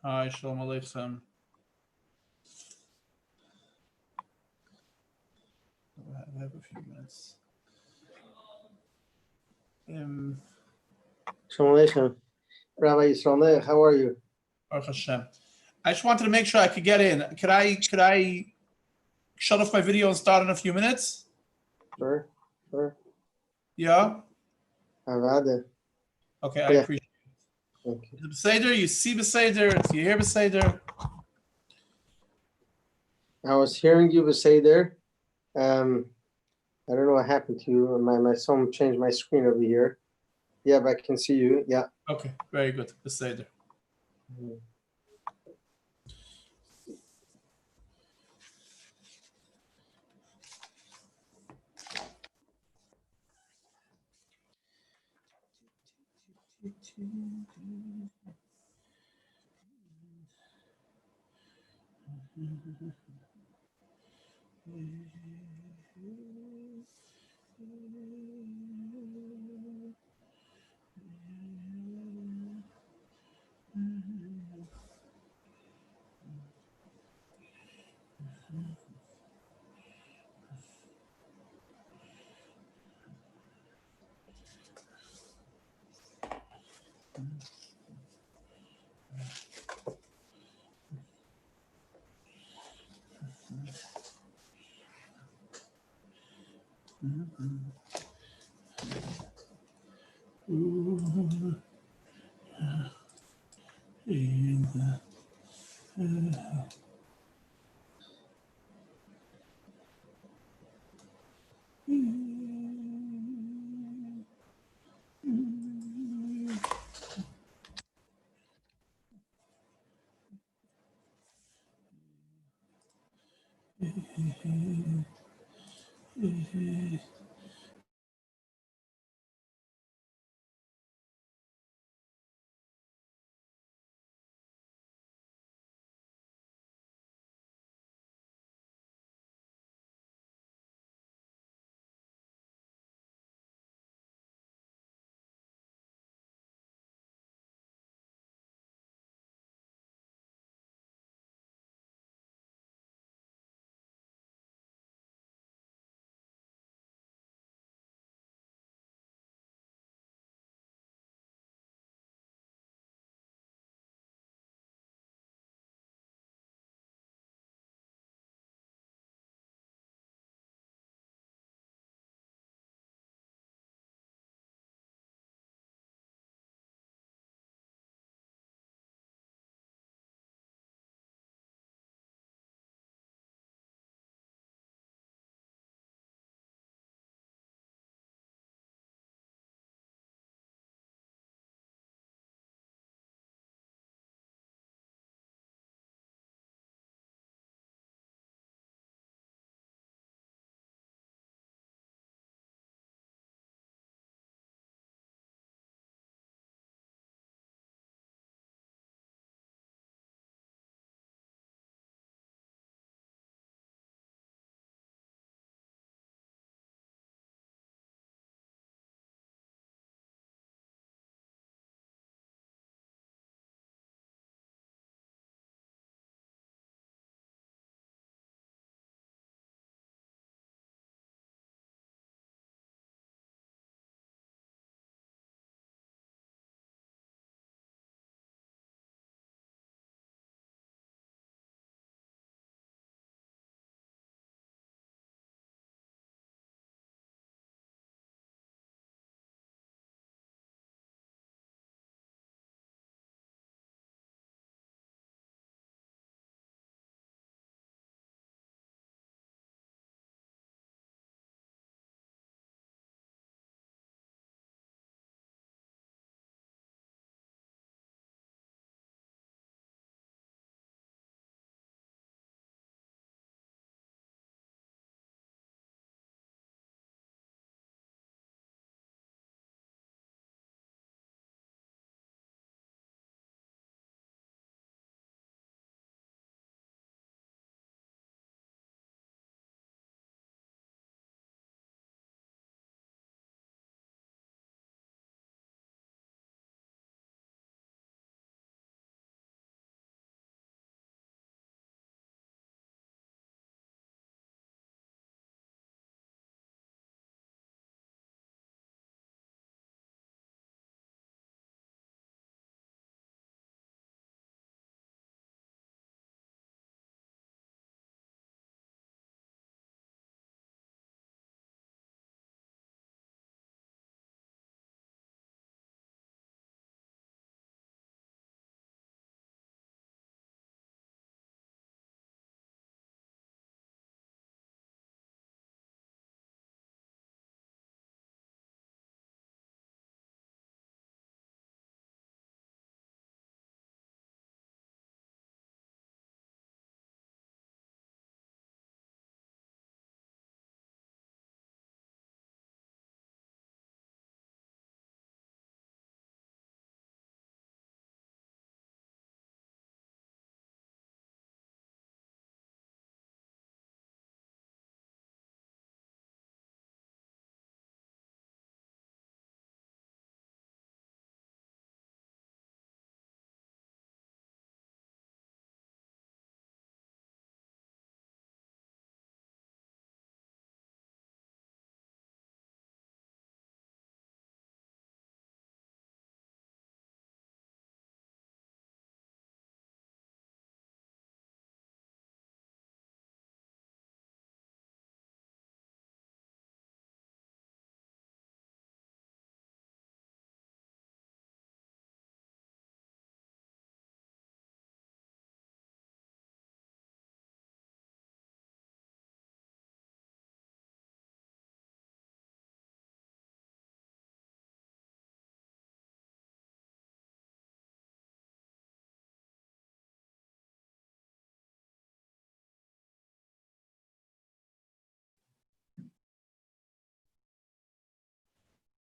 Hi, Shalom Aleichem. I have a few minutes. Shalom Aleichem. Rabbi Yisrael, how are you? Baruch Hashem. I just wanted to make sure I could get in. Could I shut off my video and start in a few minutes? Sure. Yeah? Avada. Okay, I Yeah. appreciate it. Okay. The Beseder, you see Beseder, do you hear Beseder? I was hearing you say there. I don't know what happened to you. My son changed my screen over here. Yeah, but I can see you. Yeah. Okay, very good. Beseder.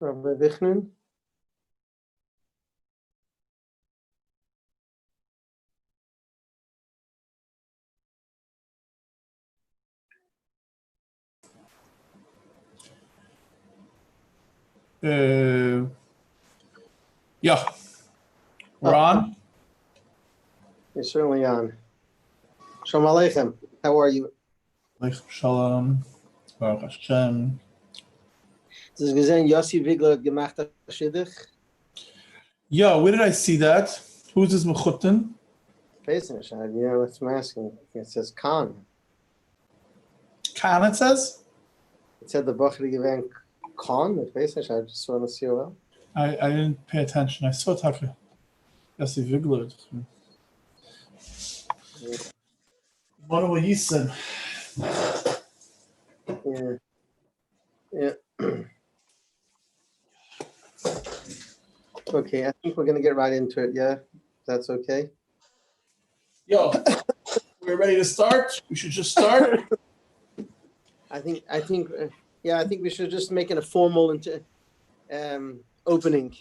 Rabbi Wichnin. Yeah, we're on. You're certainly on. Shalom Aleichem. How are you? Aleichem Shalom. Baruch Hashem. Das ist gesehen, Yossi Wigler hat gemacht das Shidduch. Yeah, where did I see that? Who's this Mechutin? Pesach, yeah, that's what I'm asking. It says Khan. Khan, it says? It said the Bachri event Khan, the Pesach. I just want to see well. I didn't pay attention. I saw Taka. Yossi Wigler. What do we said? Yeah. Yeah. Okay, I think we're going to get right into it, yeah? That's okay? Yo, we're ready to start? We should just start? I think we should just make it a formal opening.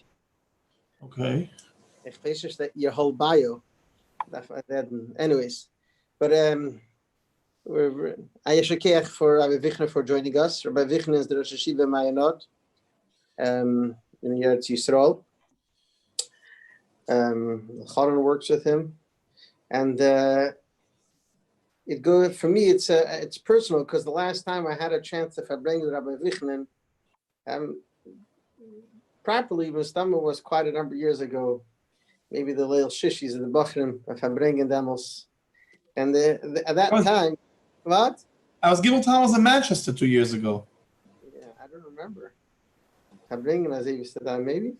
Okay. Ich weiß just that your whole bio. Anyways, but we're Ayeshakech for Rabbi Wichnin for joining us. Rabbi Wichnin is the Rosh Hashiva Mayanot in Eretz Yisrael. Charon works with him, and it goes for me. It's personal because the last time I had a chance to Farbrengen Rabbi Wichnin, properly Mustama was quite a number of years ago. Maybe the Leil Shishis of the Bachrim of Farbrengen Demos, and at that time, what? I was Gimel Thomas in Manchester 2 years ago. Yeah, I don't remember. Farbrengen as I said that maybe.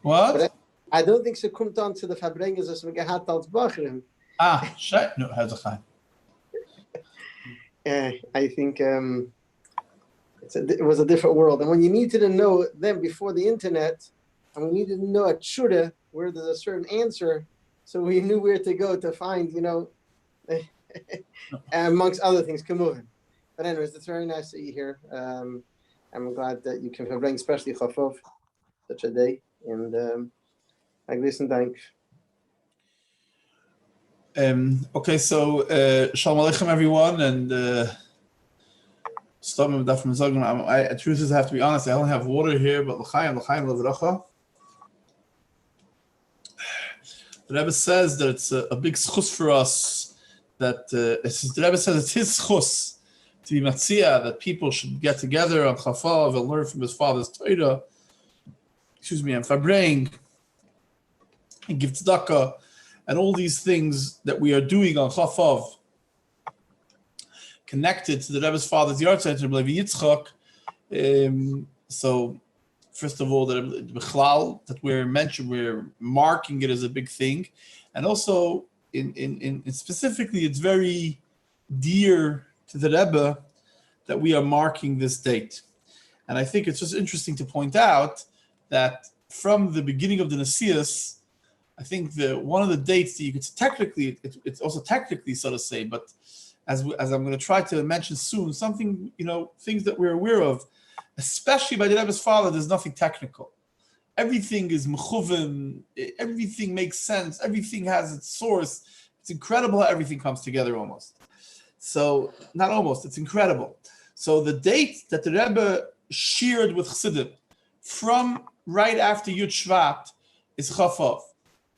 What? But I don't think so. Kommt on to the Farbrengen as we gehat als Bachrim. Ah, shit. No, how's it going? I think it was a different world. And when you needed to know then before the internet, and we needed to know a tshuda where there's a certain answer, so we knew where to go to find, amongst other things, Kamuhin. But anyways, it's very nice that you're here. I'm glad that you can bring especially Chafov such a day. And I listen, thank. Okay, so Shalom Aleichem, everyone, and stop me with that from Zogan. The truth is, I have to be honest, I only have water here, but L'chaim Levracha. The Rebbe says that it's a big schus for us, that the Rebbe says it's his schus to be matzia, that people should get together on Chafav and learn from his father's Torah, and Farbrengen, and give tzedakah, and all these things that we are doing on Chafav, connected to the Rebbe's father's yahrzeit, Rabbi Yitzchak. So, first of all, that we're marking it as a big thing, and also in specifically, it's very dear to the Rebbe that we are marking this date. And I think it's just interesting to point out that from the beginning of the Nesius, I think one of the dates that you could technically, it's also technically, so to say, but as I'm going to try to mention soon, something, things that we're aware of, especially by the Rebbe's father, there's nothing technical. Everything is mechuven, everything makes sense, everything has its source. It's incredible how everything comes together almost. So, not almost, it's incredible. So the date that the Rebbe shared with Chassidim from right after Yud Shvat is Chafav.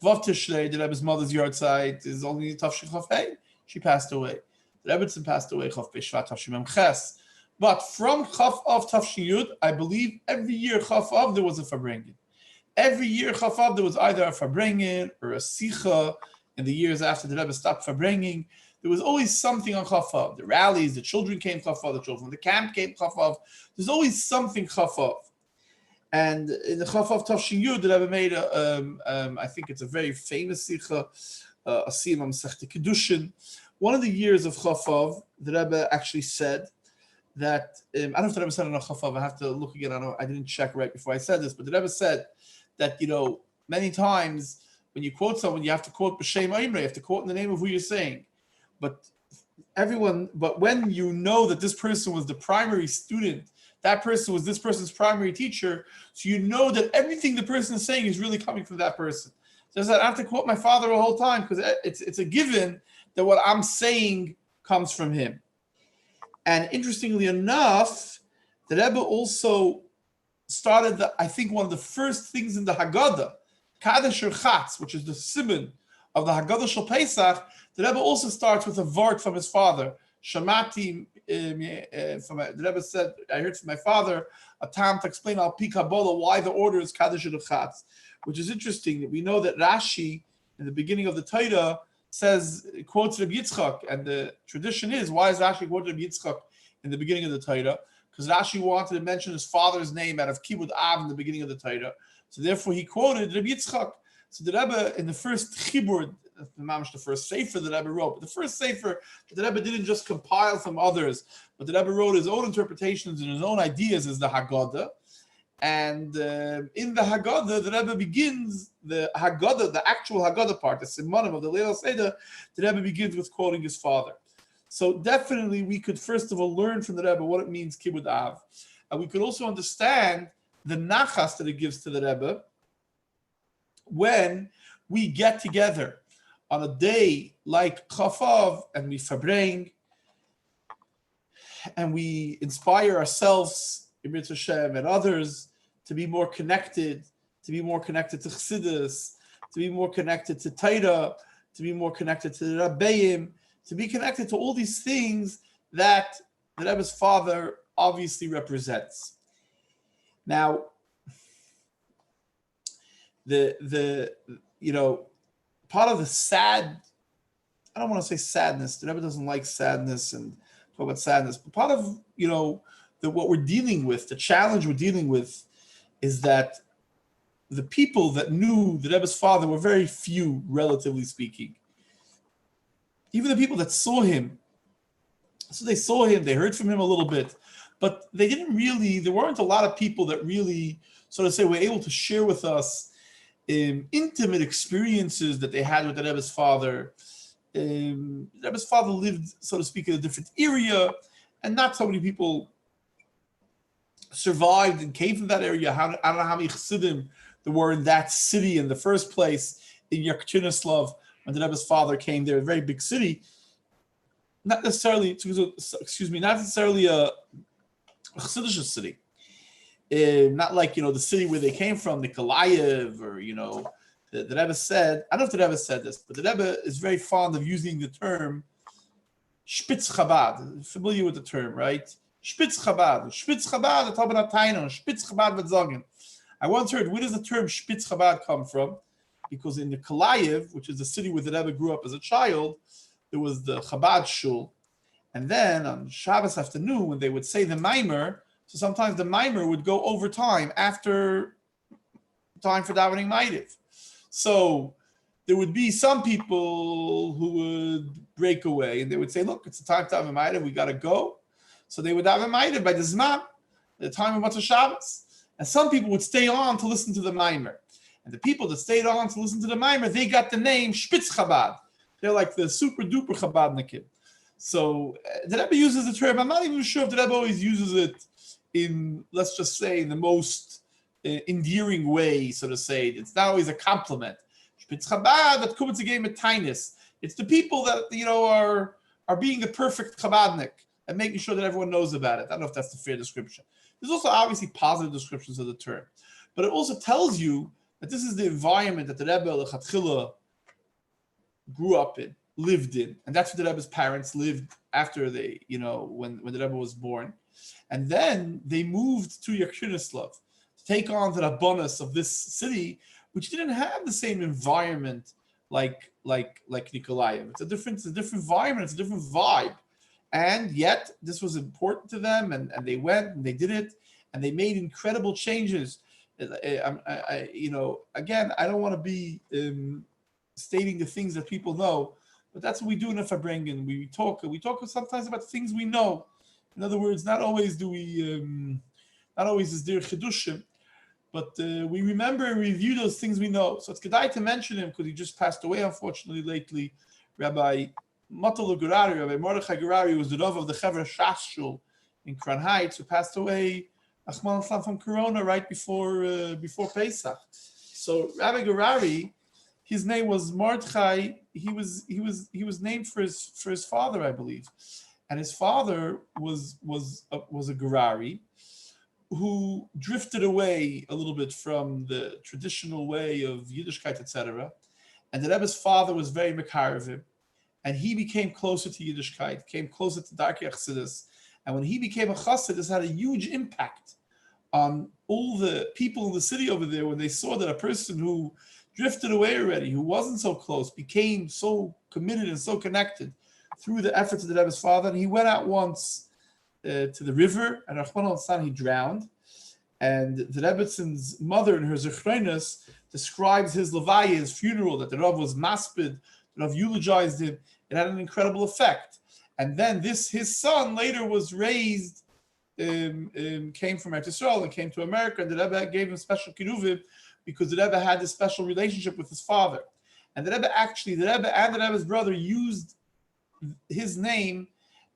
Vav Tishrei, the Rebbe's mother's yahrzeit, is only Tafshin Chav Hey. She passed away. The Rebbetzin passed away Chav Bei Shvat Tafshin Mem Ches. But from Chav Av Tafshin Yud, I believe every year Chav Av there was a Farbrengen. Every year Chav Av there was either a Farbrengen or a Sicha. In the years after the Rebbe stopped Farbrengen, there was always something on Chav Av. The rallies, the children came Chav Av, the children from the camp came Chav Av. There's always something Chav Av. And in the Chav Av Tafshin Yud, the Rebbe made I think it's a very famous Sicha, a Siyam Masechta Kedushin. One of the years of Chav Av, the Rebbe actually said that, I don't know if the Rebbe said it on Chav Av, I have to look again, I didn't check right before I said this, but the Rebbe said that, many times when you quote someone, you have to quote B'Shem Oimrei, you have to quote in the name of who you're saying. But when you know that this person was the primary student that person was this person's primary teacher, so you know that everything the person is saying is really coming from that person. So I said, I have to quote my father the whole time because it's a given that what I'm saying comes from him. And interestingly enough, the Rebbe also started, I think, one of the first things in the Haggadah, Kadesh Chatz, which is the simon of the Haggadah Shel Pesach. The Rebbe also starts with a vart from his father. Shamati, the Rebbe said, I heard from my father a time to explain al pi Kabbalah why the order is Kadesh Chatz, which is interesting. We know that Rashi, in the beginning of the Torah, says, quotes Rabbi Yitzchak, and the tradition is, why is Rashi quoting Rabbi Yitzchak in the beginning of the Torah? Because Rashi wanted to mention his father's name out of Kibud Av in the beginning of the Torah. So therefore he quoted Rabbi Yitzchak. So the Rebbe, in the first Chibur, the first Sefer the Rebbe wrote, but the first Sefer, the Rebbe didn't just compile from others, but the Rebbe wrote his own interpretations and his own ideas as the Haggadah. And in the Haggadah, the Rebbe begins the Haggadah, the actual Haggadah part, the Simanim of the Leil Seder. The Rebbe begins with quoting his father. So definitely, we could first of all learn from the Rebbe what it means Kibud Av, and we could also understand the nachas that it gives to the Rebbe when we get together on a day like Chafav and we Farbrengen and we inspire ourselves, Ibrit Hashem, and others to be more connected, to Chassidus, to be more connected to Torah, to be more connected to the Rabbeim, to be connected to all these things that the Rebbe's father obviously represents. Now, the part of the sad, I don't want to say sadness, the Rebbe doesn't like sadness and talk about sadness, but part of, what we're dealing with, the challenge we're dealing with, is that the people that knew the Rebbe's father were very few, relatively speaking. Even the people that saw him, so they saw him, they heard from him a little bit, but there weren't a lot of people that really, so to say, were able to share with us intimate experiences that they had with the Rebbe's father. The Rebbe's father lived, so to speak, in a different area, and not so many people survived and came from that area. I don't know how many Chassidim there were in that city in the first place, in Yerkchinoslav, when the Rebbe's father came there, a very big city. Not necessarily a Chassidish city. Not like, the city where they came from, Nikolaev, or, the Rebbe said, I don't know if the Rebbe said this, but the Rebbe is very fond of using the term Spitz Chabad. Familiar with the term, right? Spitz Chabad. Spitz Chabad, the Taban Ataino. Spitz Chabad V'Zogen. I once heard, where does the term Spitz Chabad come from? Because in Nikolaev, which is the city where the Rebbe grew up as a child, there was the Chabad Shul. And then on Shabbos afternoon, when they would say the Maimer, so sometimes the Maimer would go over time after time for davening Maitiv. So there would be some people who would break away and they would say, look, it's the time to daven Maitiv, we got to go. So they would daven Maitiv by the Zman, the time of Matzah Shabbos. And some people would stay on to listen to the Maimer. And the people that stayed on to listen to the Maimer, they got the name Spitz Chabad. They're like the super duper Chabadnikim. So the Rebbe uses the term. I'm not even sure if the Rebbe always uses it in, let's just say, in the most endearing way, so to say. It's not always a compliment. Spitz Chabad, that comes again with tinus. It's the people that are being the perfect Chabadnik and making sure that everyone knows about it. I don't know if that's the fair description. There's also obviously positive descriptions of the term, but it also tells you that this is the environment that the Rebbe Lechatchila grew up in, lived in, and that's where the Rebbe's parents lived after they, when the Rebbe was born, and then they moved to Yerkchinoslav to take on the Rabbanos of this city, which didn't have the same environment like Nikolaev. It's a different environment, it's a different vibe, and yet this was important to them, and they went and they did it, and they made incredible changes. Again, I don't want to be stating the things that people know, but that's what we do in Farbrengen. We talk sometimes about things we know. In other words, not always is there chidushim, but we remember and review those things we know. So it's kedai to mention him because he just passed away, unfortunately, lately. Rabbi Matal Gurari, Rabbi Mordechai Gurari, was the Rav of the Chevra Shas Shul in Crown Heights, who passed away Achman al from Corona right before Pesach. So Rabbi Gerari, his name was Mordechai. He was named for his father, I believe, and his father was a Gerari who drifted away a little bit from the traditional way of Yiddishkeit, etc. And the Rebbe's father was very Mekarev, and he became closer to Yiddishkeit, came closer to Darkei Chassidus. And when he became a Chassid, this had a huge impact on all the people in the city over there when they saw that a person who drifted away already, who wasn't so close, became so committed and so connected through the efforts of the Rebbe's father. And he went out once to the river, and Rahman al he drowned. And the Rebbetzins mother in her Zechronos describes his Levaya, his funeral, that the Rav was maspid, the Rav eulogized him. It had an incredible effect. And then his son later was raised, came from Eretz Yisrael and came to America, and the Rebbe gave him special kiruvim because the Rebbe had this special relationship with his father. And the Rebbe and the Rebbe's brother used his name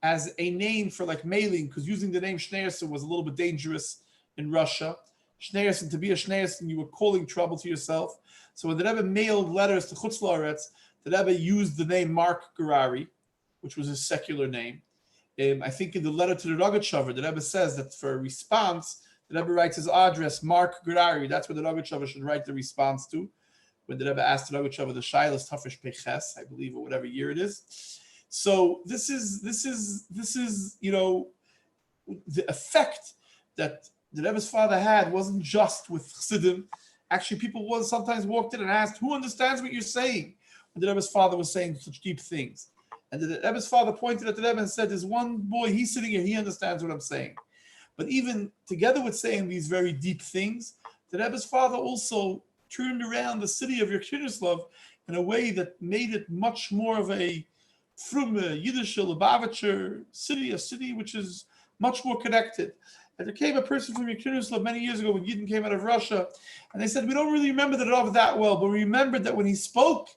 as a name for like mailing, because using the name Schneerson was a little bit dangerous in Russia. Schneerson, to be a Schneerson, you were calling trouble to yourself. So when the Rebbe mailed letters to Chutz La'aretz, the Rebbe used the name Mark Gerari, which was his secular name. I think in the letter to the Rogatchover, the Rebbe says that for a response, the Rebbe writes his address, Mark Gerari. That's where the Rogatchover should write the response to. When the Rebbe asked the Rogatchover, the Shailas Tafresh Peches, I believe, or whatever year it is. So this is the effect that the Rebbe's father had wasn't just with Chassidim. Actually, people sometimes walked in and asked, "Who understands what you're saying?" When the Rebbe's father was saying such deep things. And the Rebbe's father pointed at the Rebbe and said, "There's one boy, he's sitting here, he understands what I'm saying." But even together with saying these very deep things, the Rebbe's father also turned around the city of Yerushalayim in a way that made it much more of a from Yiddish Lubavitcher city, a city which is much more connected. And there came a person from Yerushalayim many years ago when Yidden came out of Russia, and they said, "We don't really remember the Rav that well, but we remembered that when he spoke,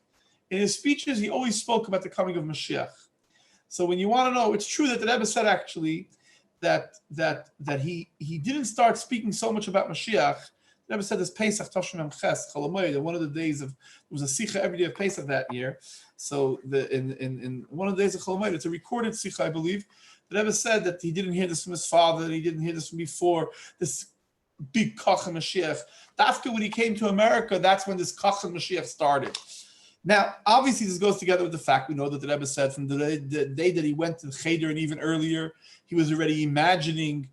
in his speeches, he always spoke about the coming of Mashiach." So when you want to know, it's true that the Rebbe said actually that he didn't start speaking so much about Mashiach. The Rebbe said this Pesach Tashrim Mem Ches Cholamoid, one of the days there was a Sicha every day of Pesach that year. So in one of the days of Cholamoid, it's a recorded Sicha, I believe. The Rebbe said that he didn't hear this from his father, and he didn't hear this from before. This big Kach Mashiach. After when he came to America, that's when this Kach Mashiach started. Now, obviously, this goes together with the fact we know that the Rebbe said from the day that he went to the Cheder and even earlier, he was already imagining,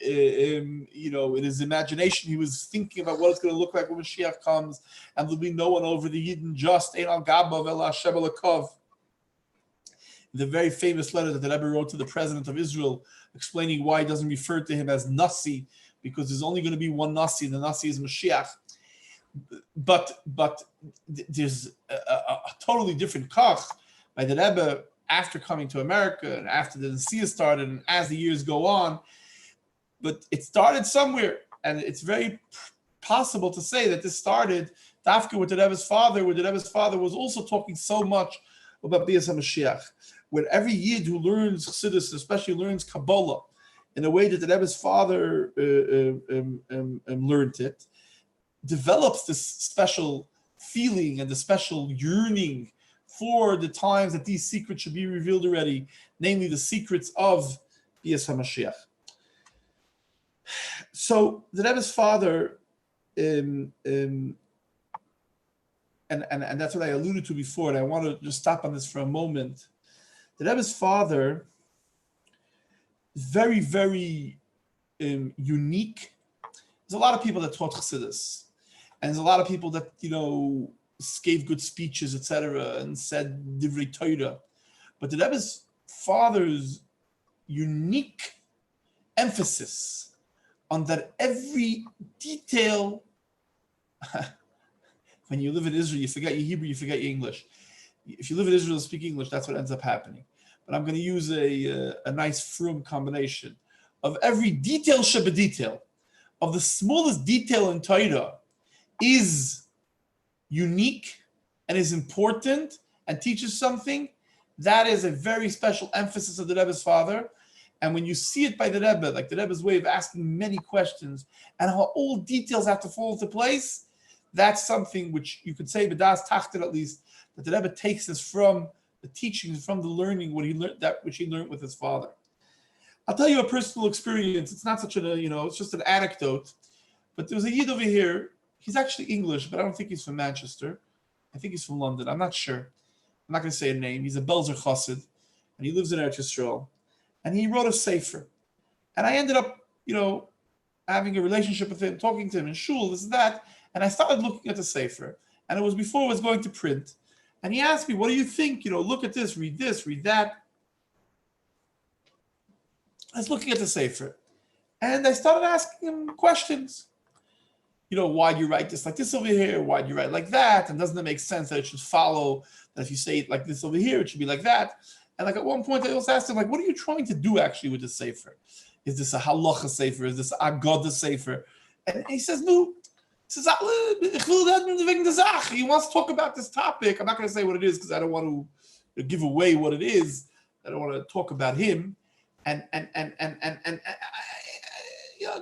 in his imagination, he was thinking about what it's going to look like when Mashiach comes, and there'll be no one over the Yidden, just Ein al Gabav El Hashem Elokov. The very famous letter that the Rebbe wrote to the president of Israel, explaining why he doesn't refer to him as Nasi, because there's only going to be one Nasi, and the Nasi is Mashiach. But there's a totally different kach by the Rebbe after coming to America and after the Nasiya started and as the years go on. But it started somewhere, and it's very possible to say that this started after with the Rebbe's father, where the Rebbe's father was also talking so much about Bias HaMashiach, where every Yid who learns Chassidus, especially learns Kabbalah, in a way that the Rebbe's father learned it, develops this special feeling and the special yearning for the times that these secrets should be revealed already, namely the secrets of Bias HaMashiach. So the Rebbe's father, and that's what I alluded to before, and I want to just stop on this for a moment. The Rebbe's father is very, very unique. There's a lot of people that taught Chassidus. And there's a lot of people that, gave good speeches, etc., and said Divrei Torah. But the Rebbe's father's unique emphasis on that every detail, when you live in Israel, you forget your Hebrew, you forget your English. If you live in Israel and speak English, that's what ends up happening. But I'm going to use a nice frum combination of every detail shebedetail, of the smallest detail in Torah, is unique and is important and teaches something. That is a very special emphasis of the Rebbe's father. And when you see it by the Rebbe, like the Rebbe's way of asking many questions and how all details have to fall into place, that's something which you could say, B'das Tachten at least, that the Rebbe takes us from the teachings, from the learning, what he learned, that which he learned with his father. I'll tell you a personal experience. It's not such a, it's just an anecdote. But there was a Yid over here. He's actually English, but I don't think he's from Manchester. I think he's from London. I'm not sure. I'm not going to say a name. He's a Belzer Chassid, and he lives in Eretz Yisrael. And he wrote a sefer. And I ended up, having a relationship with him, talking to him in shul, this and that. And I started looking at the sefer. And it was before it was going to print. And he asked me, what do you think? Look at this, read that. I was looking at the sefer. And I started asking him questions. Why do you write this like this over here? Why do you write like that? And doesn't it make sense that it should follow, that if you say it like this over here, it should be like that? And at one point, I also asked him, what are you trying to do actually with this sefer? Is this a halacha sefer? Is this a Agada sefer? And he says, no. He says, he wants to talk about this topic. I'm not going to say what it is because I don't want to give away what it is. I don't want to talk about him. And the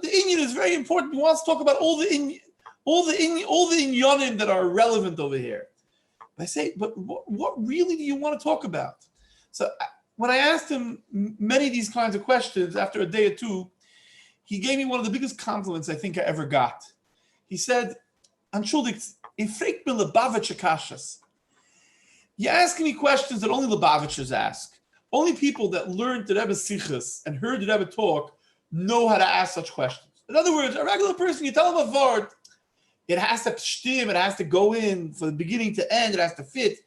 inyan is very important. He wants to talk about all the inyanim that are relevant over here. I say, but what really do you want to talk about? So when I asked him many of these kinds of questions, after a day or two, he gave me one of the biggest compliments I think I ever got. He said, "Entschuldigt, ich frag mir Lubavitcher Kashas. You're asking me questions that only Lubavitchers ask. Only people that learned the Rebbe Sichas and heard the Rebbe talk know how to ask such questions. In other words, a regular person, you tell him a word, it has to stim, it has to go in from the beginning to end, it has to fit.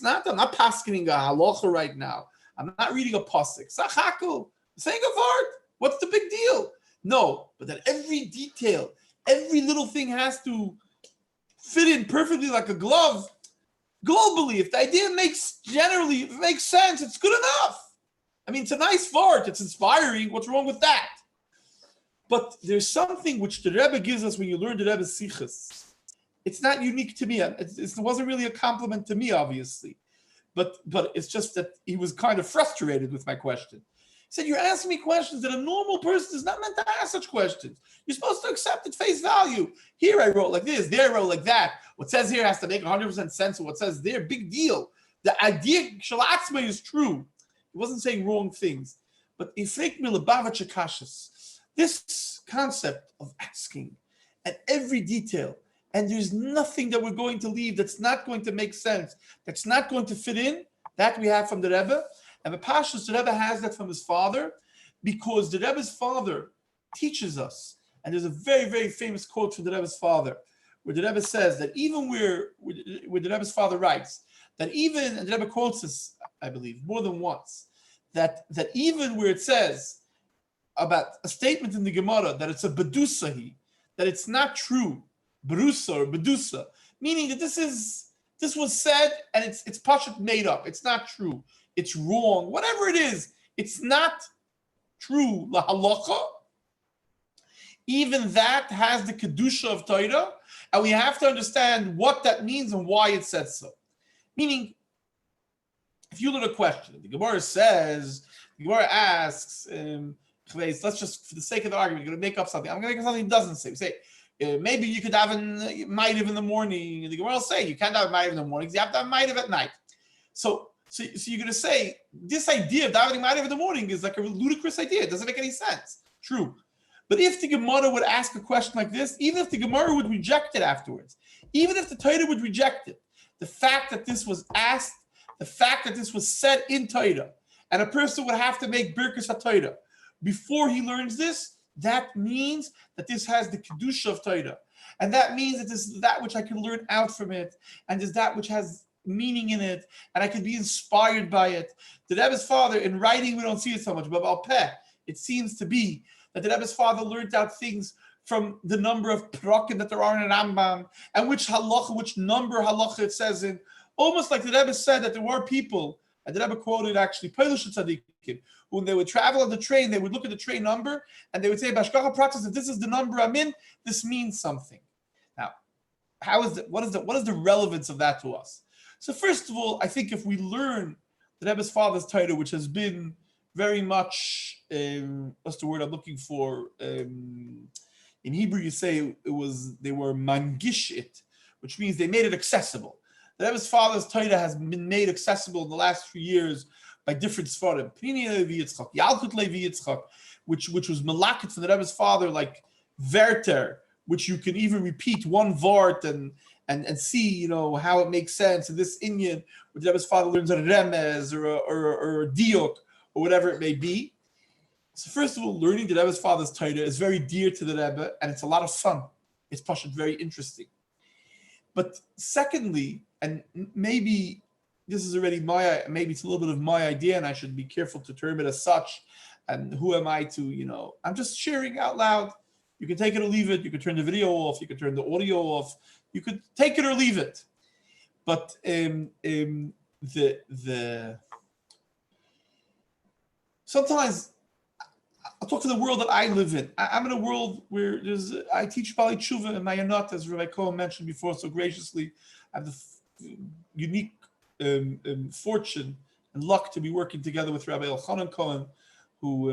I'm not paskening a halacha right now. I'm not reading a pasuk. Sachaku, saying a word. What's the big deal? No, but that every detail, every little thing has to fit in perfectly like a glove. Globally, if the idea makes sense, it's good enough. I mean, it's a nice fart. It's inspiring. What's wrong with that? But there's something which the Rebbe gives us when you learn the Rebbe's Sichas. It's not unique to me. It wasn't really a compliment to me, obviously. But it's just that he was kind of frustrated with my question. He said, you're asking me questions that a normal person is not meant to ask such questions. You're supposed to accept at face value. Here I wrote like this, there I wrote like that. What says here has to make 100% sense of what says there. Big deal. The idea shalatzma is true. He wasn't saying wrong things. But ifrek mi Lubavitcher kashas, this concept of asking at every detail, and there's nothing that we're going to leave that's not going to make sense, that's not going to fit in, that we have from the Rebbe. And the Pashas, the Rebbe has that from his father, because the Rebbe's father teaches us, and there's a very, very famous quote from the Rebbe's father, where the Rebbe says that even where the Rebbe's father writes, that even, and the Rebbe quotes this, I believe, more than once, that even where it says about a statement in the Gemara that it's a bedusahi, that it's not true, berusa or bedusa, meaning that this was said and it's pashut made up, it's not true, it's wrong, whatever it is, it's not true, la halacha. Even that has the kedusha of Torah, and we have to understand what that means and why it says so. Meaning, if you look at a question, the Gemara asks, let's just, for the sake of the argument, you're going to make up something. I'm going to make up something it doesn't say. We say, maybe you could have a ma'ariv in the morning. The Gemara will say, you can't have a ma'ariv in the morning, you have to have a ma'ariv at night. So you're going to say, this idea of davening ma'ariv in the morning is like a ludicrous idea. It doesn't make any sense. True. But if the Gemara would ask a question like this, even if the Gemara would reject it afterwards, even if the Torah would reject it, the fact that this was asked, the fact that this was said in Torah, and a person would have to make Birkas HaTorah before he learns this, that means that this has the Kedusha of Torah. And that means that this is that which I can learn out from it, and there's that which has meaning in it, and I can be inspired by it. The Rebbe's father, in writing, we don't see it so much, but Al Peh, it seems to be that the Rebbe's father learned out things from the number of prakim that there are in Rambam, and which number halacha it says in. Almost like the Rebbe said that there were people, and the Rebbe quoted actually, Polish tzaddikim, when they would travel on the train, they would look at the train number, and they would say, Bashkacha Pratis, if this is the number I'm in, this means something. Now, what is the relevance of that to us? So first of all, I think if we learn the Rebbe's father's Torah, which has been very much, what's the word I'm looking for? In Hebrew, you say they were mangishit, which means they made it accessible. The Rebbe's father's Torah has been made accessible in the last few years by different Sfarim. Pnimi Levi Yitzchak, Yalkut Levi Yitzchak, which was malakit from the Rebbe's father, like Werter, which you can even repeat one vart and see, how it makes sense. And this Inyan, where the Rebbe's father learns a remez or a diuk or whatever it may be. So first of all, learning the Rebbe's father's Torah is very dear to the Rebbe, and it's a lot of fun. It's pashut very interesting. But secondly, and maybe this is already maybe it's a little bit of my idea, and I should be careful to term it as such. And who am I to, I'm just sharing out loud. You can take it or leave it. You could turn the video off. You could turn the audio off. You could take it or leave it. But sometimes I'll talk to the world that I live in. I'm in a world where I teach Bali Tshuva and Mayanot, as Rabbi Cohen mentioned before so graciously. I have the unique fortune and luck to be working together with Rabbi Elchanan Cohen, who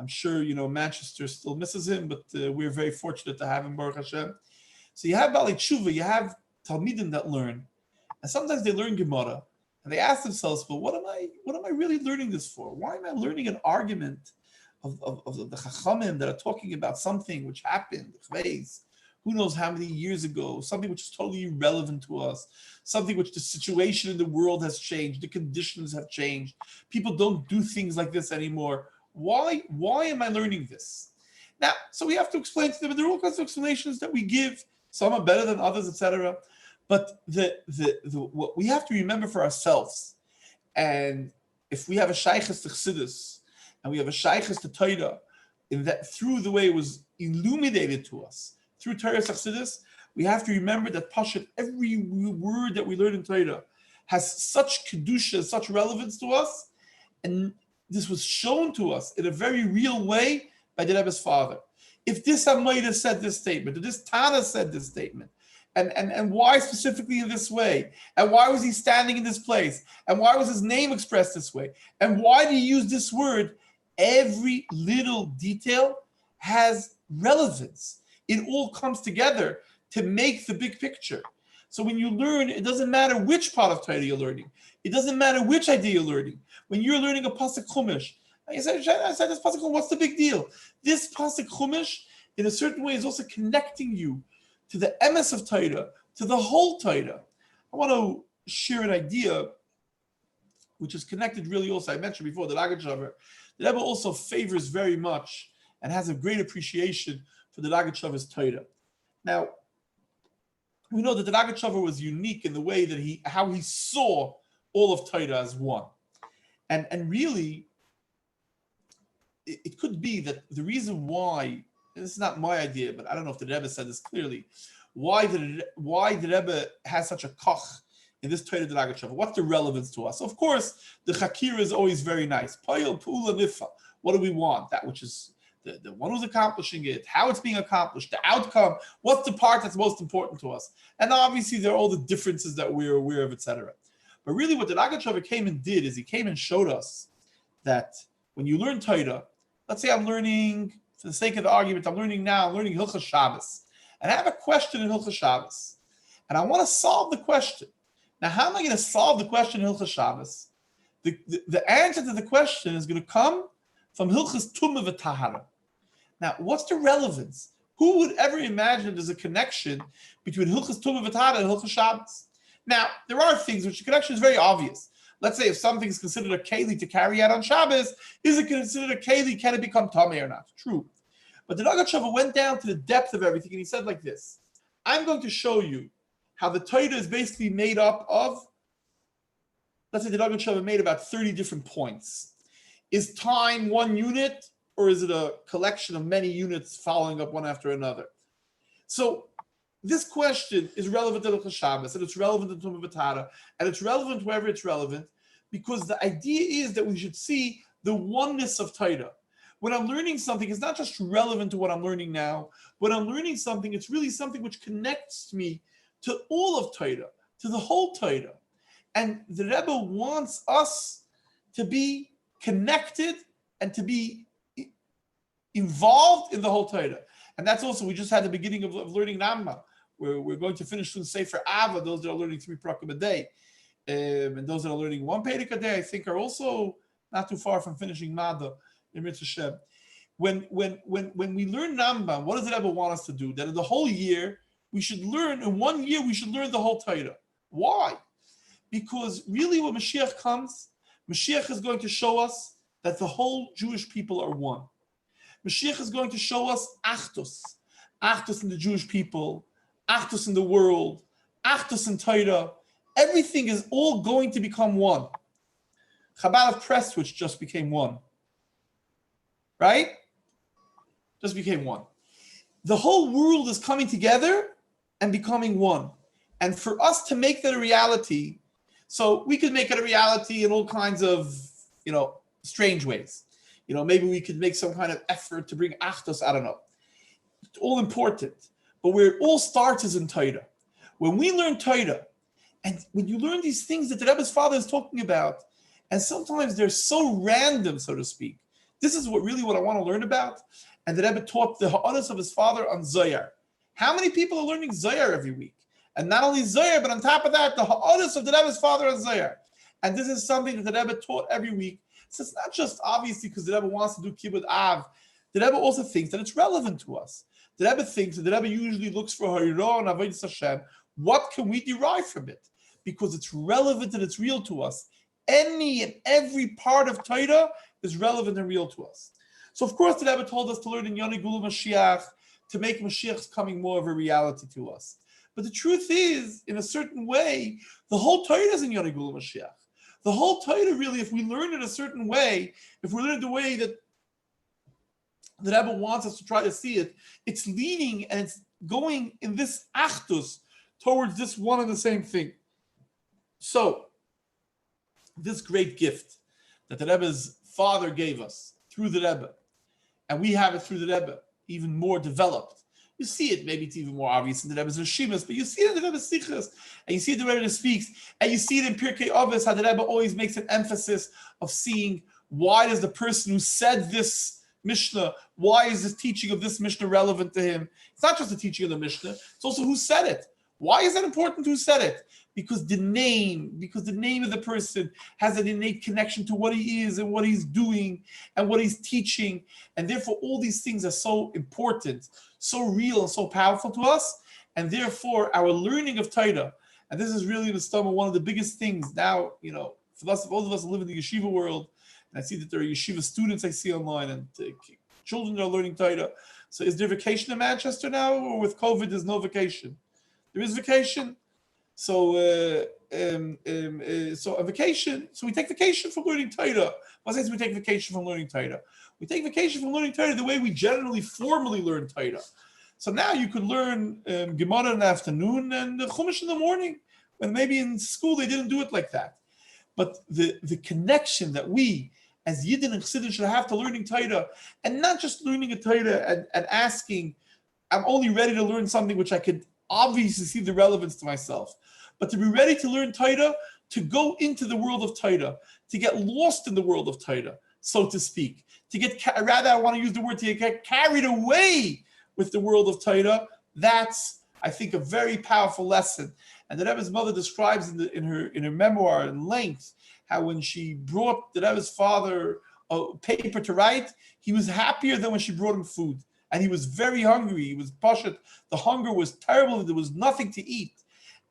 I'm sure Manchester still misses him, but we're very fortunate to have him, Baruch Hashem. So you have Bali Tshuva, you have Talmidim that learn, and sometimes they learn Gemara, and they ask themselves, "Well, what am I really learning this for? Why am I learning an argument of the Chachamim that are talking about something which happened, who knows how many years ago, something which is totally irrelevant to us, something which the situation in the world has changed, the conditions have changed, people don't do things like this anymore. Why am I learning this?" Now, so we have to explain to them, and there are all kinds of explanations that we give. Some are better than others, etc. But what we have to remember for ourselves, and if we have a shaykhus to Chassidus, and we have a shaykhus to Torah, in that through the way it was illuminated to us, through Torah Chassidus, we have to remember that Pashat, every word that we learn in Torah has such kedusha, such relevance to us, and this was shown to us in a very real way by the Rebbe's father. If this Hamayda said this statement, or this Tana said this statement, and why specifically in this way, and why was he standing in this place, and why was his name expressed this way, and why did he use this word, every little detail has relevance. It all comes together to make the big picture. So when you learn, it doesn't matter which part of Torah you're learning. It doesn't matter which idea you're learning. When you're learning a pasuk chumash, I said this pasuk chumash, what's the big deal? This pasuk chumash, in a certain way, is also connecting you to the emes of Torah, to the whole Torah. I want to share an idea which is connected really also, I mentioned before, the Lagachavar. The Rebbe also favors very much and has a great appreciation for the Lagachavar's Torah. Now, we know that the Lagachavar was unique in the way that how he saw all of Torah as one. And really, it could be that the reason why, and this is not my idea, but I don't know if the Rebbe said this clearly, why the Rebbe has such a koch in this Torah Lagachavar. What's the relevance to us? Of course, the Chakira is always very nice. Payil, Pula, Nifa. What do we want? That which is the one who's accomplishing it, how it's being accomplished, the outcome, what's the part that's most important to us? And obviously there are all the differences that we're aware of, etc. But really what the Lagachavar came and did is he came and showed us that when you learn Torah, let's say I'm learning, for the sake of the argument, I'm learning Hilchos Shabbos. And I have a question in Hilchos Shabbos. And I want to solve the question. Now, how am I going to solve the question in Hilchos Shabbos? The answer to the question is going to come from Hilchos Tumah v'Tahara. Now, what's the relevance? Who would ever imagine there's a connection between Hilchos Tumah v'Tahara and Hilchos Shabbos? Now, there are things which the connection is very obvious. Let's say if something is considered a keli to carry out on Shabbos, is it considered a keli? Can it become tamei or not? True. But the Lagachavar went down to the depth of everything, and he said like this: I'm going to show you how the Torah is basically made up of, let's say the Lagachavar made about 30 different points. Is time one unit, or is it a collection of many units following up one after another? So this question is relevant to the Shabbos, and it's relevant to Tumah v'Tahara, and it's relevant wherever it's relevant, because the idea is that we should see the oneness of Torah. When I'm learning something, it's not just relevant to what I'm learning now. When I'm learning something, it's really something which connects me to all of Torah, to the whole Torah. And the Rebbe wants us to be connected and to be involved in the whole Torah. And that's also, we just had the beginning of learning Rambam, where we're going to finish soon Sefer Ava, those that are learning 3 prakim a day. And those that are learning 1 Perek a day, I think, are also not too far from finishing Mada in Mitzvah Shem. When we learn Rambam, what does it ever want us to do? That in the whole year, we should learn, in 1 year, we should learn the whole Torah. Why? Because really when Mashiach comes, Mashiach is going to show us that the whole Jewish people are one. Mashiach is going to show us Achdus. Achdus in the Jewish people, Achdus in the world, Achdus in Torah. Everything is all going to become one. Chabad of Prestwich just became one. Right? Just became one. The whole world is coming together and becoming one. And for us to make that a reality, so we could make it a reality in all kinds of, strange ways. Maybe we could make some kind of effort to bring Achdus, I don't know. It's all important. But where it all starts is in Torah. When we learn Torah, and when you learn these things that the Rebbe's father is talking about, and sometimes they're so random, so to speak. This is what I want to learn about. And the Rebbe taught the ha'adas of his father on Zohar. How many people are learning Zohar every week? And not only Zohar, but on top of that, the ha'adas of the Rebbe's father on Zohar. And this is something that the Rebbe taught every week. So it's not just obviously because the Rebbe wants to do Kibbutz Av. The Rebbe also thinks that it's relevant to us. The Rebbe thinks that the Rebbe usually looks for Ha'irah and Avodas Hashem. What can we derive from it? Because it's relevant and it's real to us. Any and every part of Torah is relevant and real to us. So of course the Rebbe told us to learn in Yoni Gula Mashiach to make Mashiach's coming more of a reality to us. But the truth is, in a certain way, the whole Torah is in Yoni Gula Mashiach. The whole Torah really, if we learn it a certain way, if we learn it the way that the Rebbe wants us to try to see it, it's leading and it's going in this achdus towards this one and the same thing. So, this great gift that the Rebbe's father gave us through the Rebbe, and we have it through the Rebbe, even more developed. You see it, maybe it's even more obvious in the Rebbe's Rishimas, but you see it in the Rebbe's Sichas, and you see it in the Rebbe speaks, and you see it in Pirkei Avos, how the Rebbe always makes an emphasis of seeing why is the person who said this Mishnah, why is this teaching of this Mishnah relevant to him? It's not just the teaching of the Mishnah, it's also who said it. Why is that important who said it? Because the name of the person has an innate connection to what he is and what he's doing and what he's teaching. And therefore, all these things are so important, so real and so powerful to us. And therefore, our learning of Torah, and this is really the stum of one of the biggest things now, for us, both of us live in the yeshiva world, and I see that there are yeshiva students I see online and children that are learning Torah. So is there vacation in Manchester now, or with COVID, there's no vacation? There is vacation. So a vacation. So we take vacation from learning Torah. What says we take vacation from learning Torah? We take vacation from learning Torah the way we generally formally learn Torah. So now you could learn Gemara in the afternoon and Chumash in the morning. When maybe in school they didn't do it like that. But the connection that we as Yidden and Chassidim should have to learning Torah, and not just learning a Torah and asking, I'm only ready to learn something which I could obviously see the relevance to myself, but to be ready to learn Torah, to go into the world of Torah, to get lost in the world of Torah, so to speak, I want to use the word to get carried away with the world of Torah. That's, I think, a very powerful lesson. And the Rebbe's mother describes in her memoir in length how when she brought the Rebbe's father a paper to write, he was happier than when she brought him food. And he was very hungry. He was pashat. The hunger was terrible. There was nothing to eat.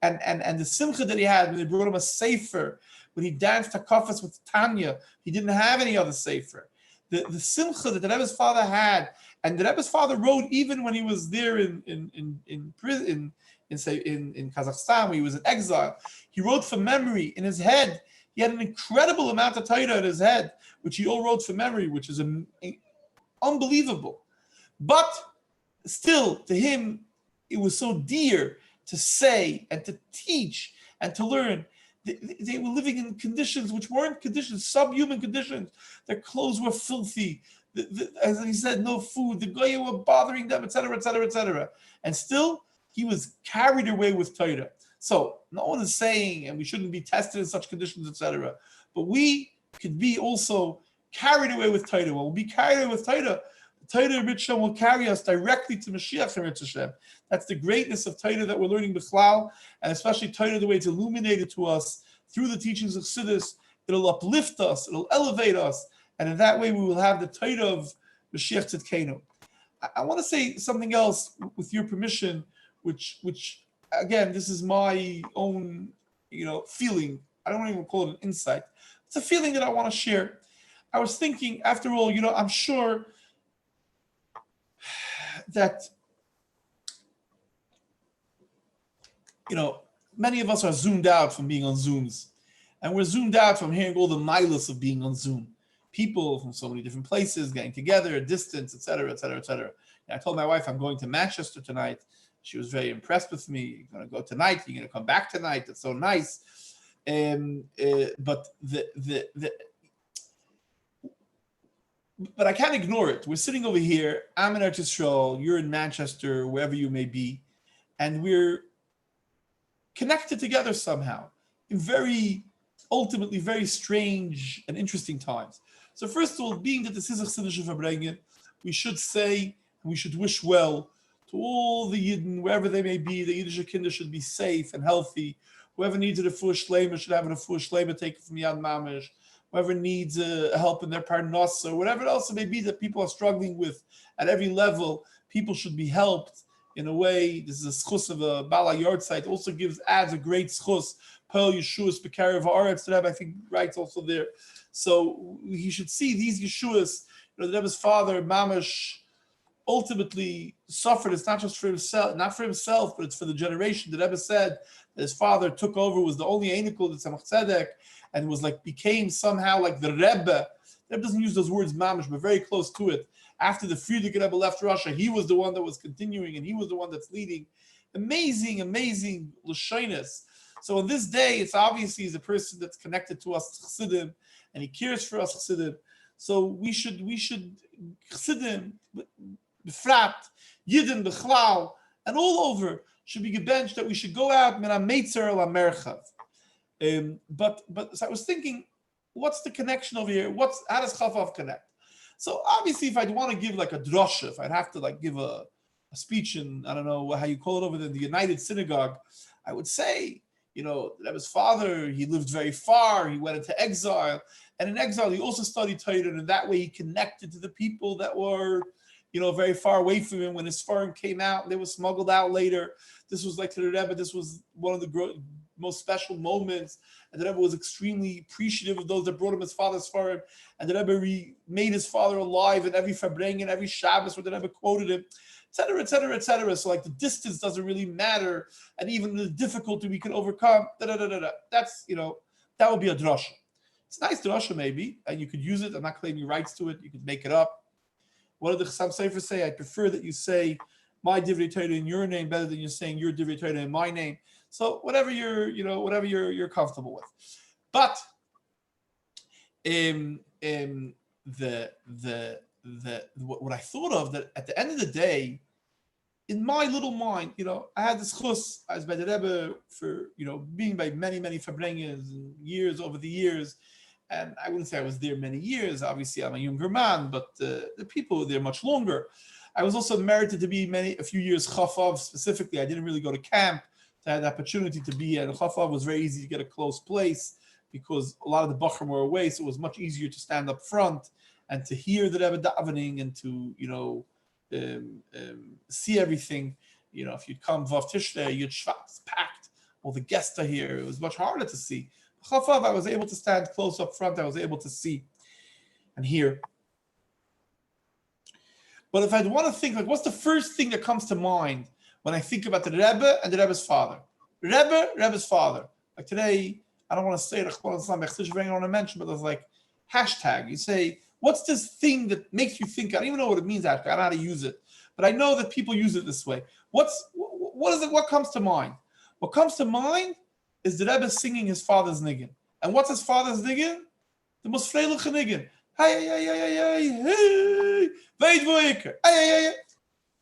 And the simcha that he had when they brought him a sefer, when he danced takafas with Tanya, he didn't have any other sefer. The simcha that the Rebbe's father had, and the Rebbe's father wrote even when he was there in prison, in Kazakhstan, where he was in exile. He wrote from memory in his head. He had an incredible amount of Torah in his head, which he all wrote from memory, which is unbelievable. But still, to him, it was so dear to say and to teach and to learn. They were living in conditions which weren't conditions, subhuman conditions. Their clothes were filthy. As he said, no food. The goyim were bothering them, etc., etc., etc. And still, he was carried away with Torah. So no one is saying, and we shouldn't be tested in such conditions, etc. But we could be also carried away with Torah. We'll be carried away with Torah. Torah Mitzvah will carry us directly to Mashiach Hashem. That's the greatness of Torah that we're learning B'chlal, and especially Torah, the way it's illuminated to us through the teachings of Chassidus. It'll uplift us, it'll elevate us, and in that way we will have the Torah of Mashiach Tzidkenu. I want to say something else, with your permission, which again, this is my own, feeling. I don't even call it an insight. It's a feeling that I want to share. I was thinking, after all, I'm sure that, many of us are zoomed out from being on Zooms. And we're zoomed out from hearing all the milas of being on Zoom. People from so many different places getting together, distance, et cetera, et cetera, et cetera. And I told my wife I'm going to Manchester tonight. She was very impressed with me. You're going to go tonight. You're going to come back tonight. That's so nice. But I can't ignore it. We're sitting over here. I'm in Eretz Yisrael. You're in Manchester, wherever you may be, and we're connected together somehow in ultimately very strange and interesting times. So first of all, being that this is a Chassidus Farbrengen, we should say and we should wish well to all the Yidden, wherever they may be. The Yiddish kinder should be safe and healthy. Whoever needs a refuah shleima should have a refuah shleima taken from Yad Mamish. Whoever needs help in their parnasa, or whatever else it may be that people are struggling with at every level, people should be helped in a way. This is a schus of a Bala Yard site. Also adds a great schus. Pearl Yeshuas Bekarev Haaretz. The Rebbe, I think, writes also there. So he should see these Yeshuas. The Rebbe's father, Mamish, ultimately suffered. It's not just for himself, but it's for the generation. The Rebbe said that his father took over, was the only Einikul that Tzemach Tzedek, and became somehow like the Rebbe. The Rebbe doesn't use those words Mamish, but very close to it. After the Frierdiker Rebbe left Russia, he was the one that was continuing, and he was the one that's leading. Amazing, amazing Lashonis. So on this day, it's obviously he's a person that's connected to us Chassidim, and he cares for us Chassidim. So we should Chassidim, Befrat, Yidden, Bechlal, and all over should be gebenched that we should go out min ha-meitzer la merchav. But so I was thinking, what's the connection over here? How does Chafaf connect? So obviously, if I'd want to give like a drasha, if I'd have to give a speech in, I don't know how you call it over there, the United Synagogue, I would say, that his father, he lived very far, he went into exile, and in exile he also studied Torah, and in that way he connected to the people that were, very far away from him when his Sfarim came out, and they were smuggled out later. This was like to the Rebbe, this was one of the most special moments, and the Rebbe was extremely appreciative of those that brought him his father's Sfarim, and the Rebbe made his father alive in every Farbrengen, every Shabbos where the Rebbe quoted him, etc., etc., etc. So the distance doesn't really matter, and even the difficulty we can overcome. That's that would be a drasha. It's a nice drasha maybe, and you could use it. I'm not claiming rights to it. You could make it up. What did the Chassam Sofer say? I prefer that you say my divrei Torah in your name better than you saying your divrei Torah in my name. So whatever you're comfortable with. But what I thought of, that at the end of the day, in my little mind, I had this chus. I was by the Rebbe for, being by many, many Farbrengens and years over the years. And I wouldn't say I was there many years. Obviously, I'm a younger man, but the people were there much longer. I was also merited to be a few years Chafav specifically. I didn't really go to camp. So I had the opportunity to be at Chafav. Was very easy to get a close place because a lot of the Bachrim were away, so it was much easier to stand up front and to hear the Rebbe davening and to, see everything. If you'd come Vav Tishrei, you'd Shvat's packed. All the guests are here. It was much harder to see. Chafav, I was able to stand close up front. I was able to see and hear. But if I'd want to think, what's the first thing that comes to mind when I think about the Rebbe and the Rebbe's father? Rebbe's father. Like today, I don't want to say it, I don't want to mention, but there's hashtag. You say, what's this thing that makes you think? I don't even know what it means, actually. I don't know how to use it. But I know that people use it this way. What is it? What comes to mind? What comes to mind is the Rebbe singing his father's niggin. And what's his father's niggin? The most freiliche niggin.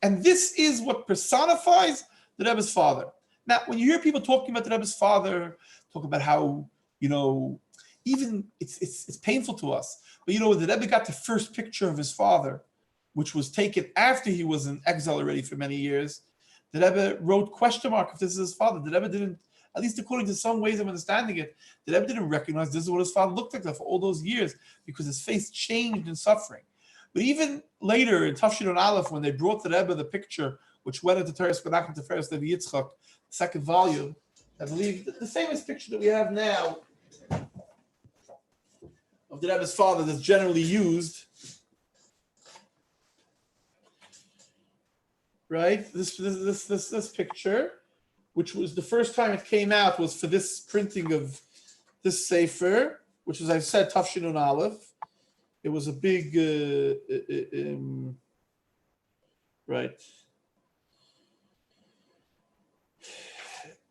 And this is what personifies the Rebbe's father. Now, when you hear people talking about the Rebbe's father, talk about how, even it's painful to us. But you know, the Rebbe got the first picture of his father, which was taken after he was in exile already for many years. The Rebbe wrote question mark if this is his father. The Rebbe didn't, at least according to some ways of understanding it, the Rebbe didn't recognize this is what his father looked like for all those years because his face changed in suffering. But even later in Tafshin and Aleph, when they brought the Rebbe the picture, which went into Teres Menachem Teferes Levi Yitzchak, the second volume, I believe the famous picture that we have now of the Rebbe's father that's generally used, right? This picture, which was the first time it came out, was for this printing of this Sefer, which was, I said, Tafshin and Aleph. It was a big, right.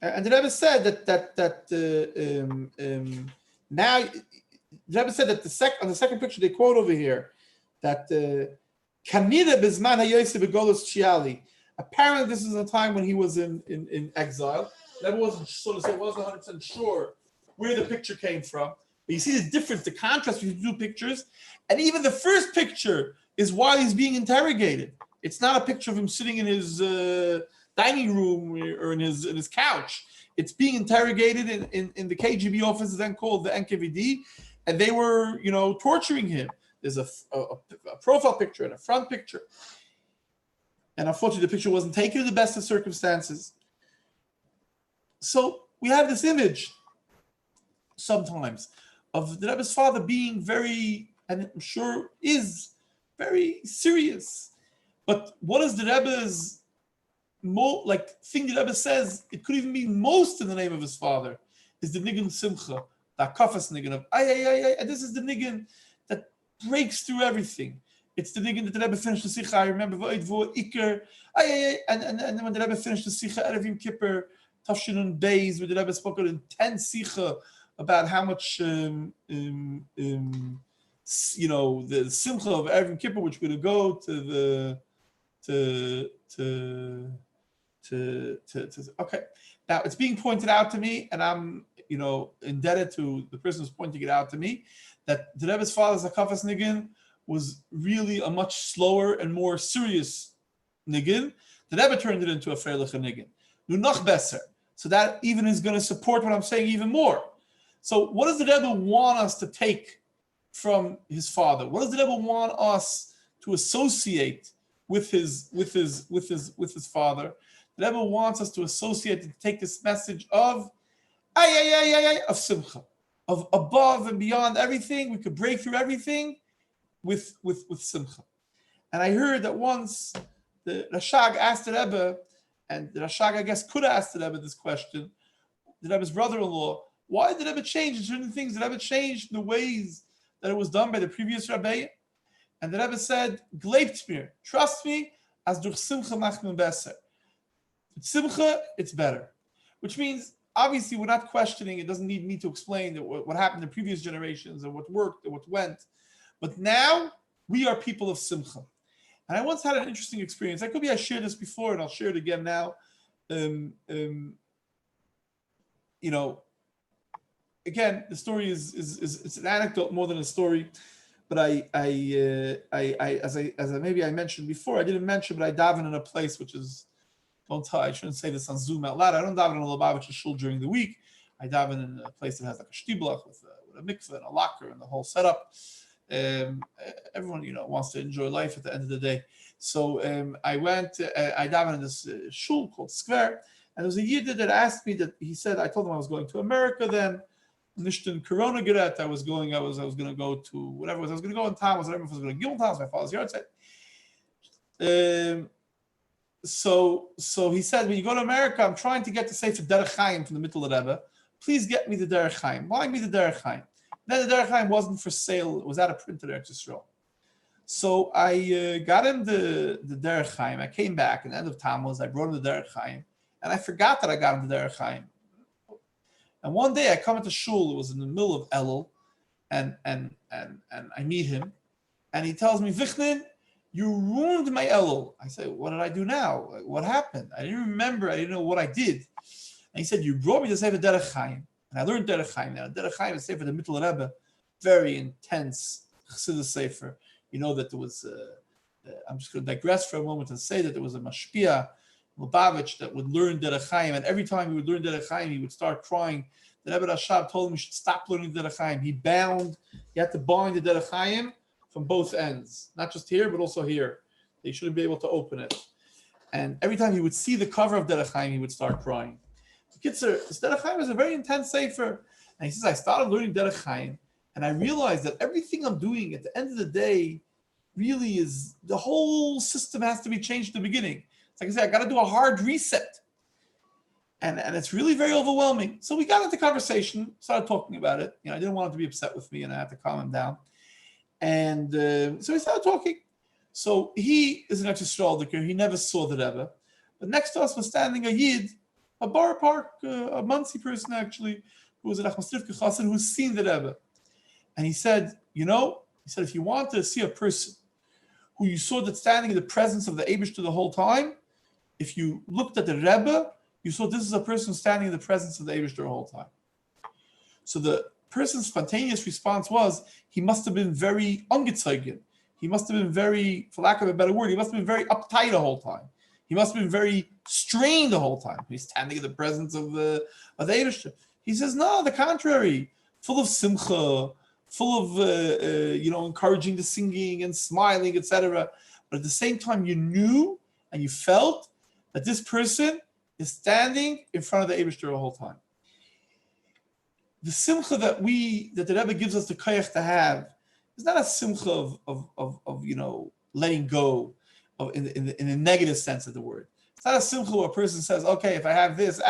And the Rebbe said that now, the Rebbe said that on the second picture they quote over here that Kanira Bizman HaYosef Begolos Chiali. Apparently, this is a time when he was in exile. The Rebbe wasn't 100% sure where the picture came from. But you see the difference, the contrast between the two pictures. And even the first picture is while he's being interrogated. It's not a picture of him sitting in his dining room or in his couch. It's being interrogated in the KGB office, then called the NKVD, and they were, torturing him. There's a profile picture and a front picture. And unfortunately, the picture wasn't taken in the best of circumstances. So we have this image sometimes of the Rebbe's father being very, and I'm sure is very serious. But what is the Rebbe's thing the Rebbe says, it could even be most in the name of his father, is the nigun simcha, the akafas nigun of and this is the nigun that breaks through everything. It's the nigun that the Rebbe finished the sikha. I remember iker, and when the Rebbe finished the sikha Erevim Kippur, Tafshinun Beis, where the Rebbe spoke an intense sikha about how much the simcha of Erevim Kippur, which we're going to go to okay. Now it's being pointed out to me, and I'm indebted to the person who's pointing it out to me, that the Rebbe's father's Akafas Nigun was really a much slower and more serious Nigun. The Rebbe turned it into a Freiliche Nigun. Nu noch besser. So that even is going to support what I'm saying even more. So what does the Rebbe want us to take from his father? What does the Rebbe want us to associate with his father? The Rebbe wants us to associate and take this message of simcha, of above and beyond everything. We could break through everything with simcha. And I heard that once the Rashag asked the Rebbe, and the Rashag, I guess, could have asked the Rebbe this question, the Rebbe's brother-in-law, why did the Rebbe change certain things? The Rebbe changed the ways that it was done by the previous Rabbi. And the Rebbe said, Gleibt mir, trust me, as durch simcha machmen besser. With simcha, it's better. Which means, obviously, we're not questioning, it doesn't need me to explain that what happened in previous generations and what worked and what went. But now, we are people of simcha. And I once had an interesting experience. I shared this before, and I'll share it again now. Again, the story is it's an anecdote more than a story. But as maybe I mentioned before, I didn't mention, but I daven in a place which is, I shouldn't say this on Zoom out loud. I don't daven in a Lubavitcher shul during the week. I daven in a place that has like a shtiblach with a mikveh and a locker and the whole setup. Everyone, wants to enjoy life at the end of the day. So I daven in this shul called Square, and there was a Yid that asked me that he said, I told him I was going to America then. Nicht in Corona Gerät, I was going to go to whatever it was. I was going to go in town. I was going to Gilman Town, my father's yard site. So he said, when you go to America, I'm trying to get the Sefer Derech Chaim from the middle of the Rebbe. Please get me the Derech Chaim. Buy me the Derech Chaim. Then the Derech Chaim wasn't for sale. It was out of print in Eretz Yisrael. So I got him the Derech Chaim. I came back at the end of Tammuz. I brought him the Derech Chaim. And I forgot that I got him the Derech Chaim. And one day I come into shul. It was in the middle of Elul, and I meet him, and he tells me, Wichnin, you ruined my Elul. I say, what did I do now? What happened? I didn't remember. I didn't know what I did. And he said, you brought me to say the Derech Chaim. And I learned Derech Chaim. Now, Derech Chaim is Sefer the Mittel Rebbe, very intense Chassidus Sefer. You know that there was, I'm just going to digress for a moment and say that there was a Mashpia, Lubavitch, that would learn Derech Chaim, and every time he would learn Derech Chaim, he would start crying. The Rebbe Rashab told him he should stop learning Derech Chaim. He had to bind the Derech Chaim from both ends, not just here, but also here. They shouldn't be able to open it. And every time he would see the cover of Derech Chaim, he would start crying. Kitzer, this Derech Chaim is a very intense sefer. And he says, I started learning Derech Chaim, and I realized that everything I'm doing at the end of the day really is, the whole system has to be changed at the beginning. It's like I said, I got to do a hard reset. And it's really very overwhelming. So we got into conversation, started talking about it. I didn't want him to be upset with me, and I had to calm him down. And so we started talking. So he is an Eretz He never saw the Rebbe. But next to us was standing a Yid, a Bar Park, a Muncie person actually, who was an Achmas Rivka Chassid, who's seen the Rebbe. And he said, if you want to see a person who you saw that standing in the presence of the Eibishter the whole time, if you looked at the Rebbe, you saw this is a person standing in the presence of the Eibishter the whole time. So the person's spontaneous response was, he must have been very ungezeugen. He must have been very, for lack of a better word, he must have been very uptight the whole time. He must have been very strained the whole time. He's standing in the presence of the Eibishter. He says, no, the contrary, full of simcha, full of encouraging the singing and smiling, etc. But at the same time, you knew and you felt that this person is standing in front of the Eibishter the whole time. The simcha that the Rebbe gives us the koyach to have is not a simcha of letting go, in the negative sense of the word. It's not a simcha where a person says, okay, if I have this,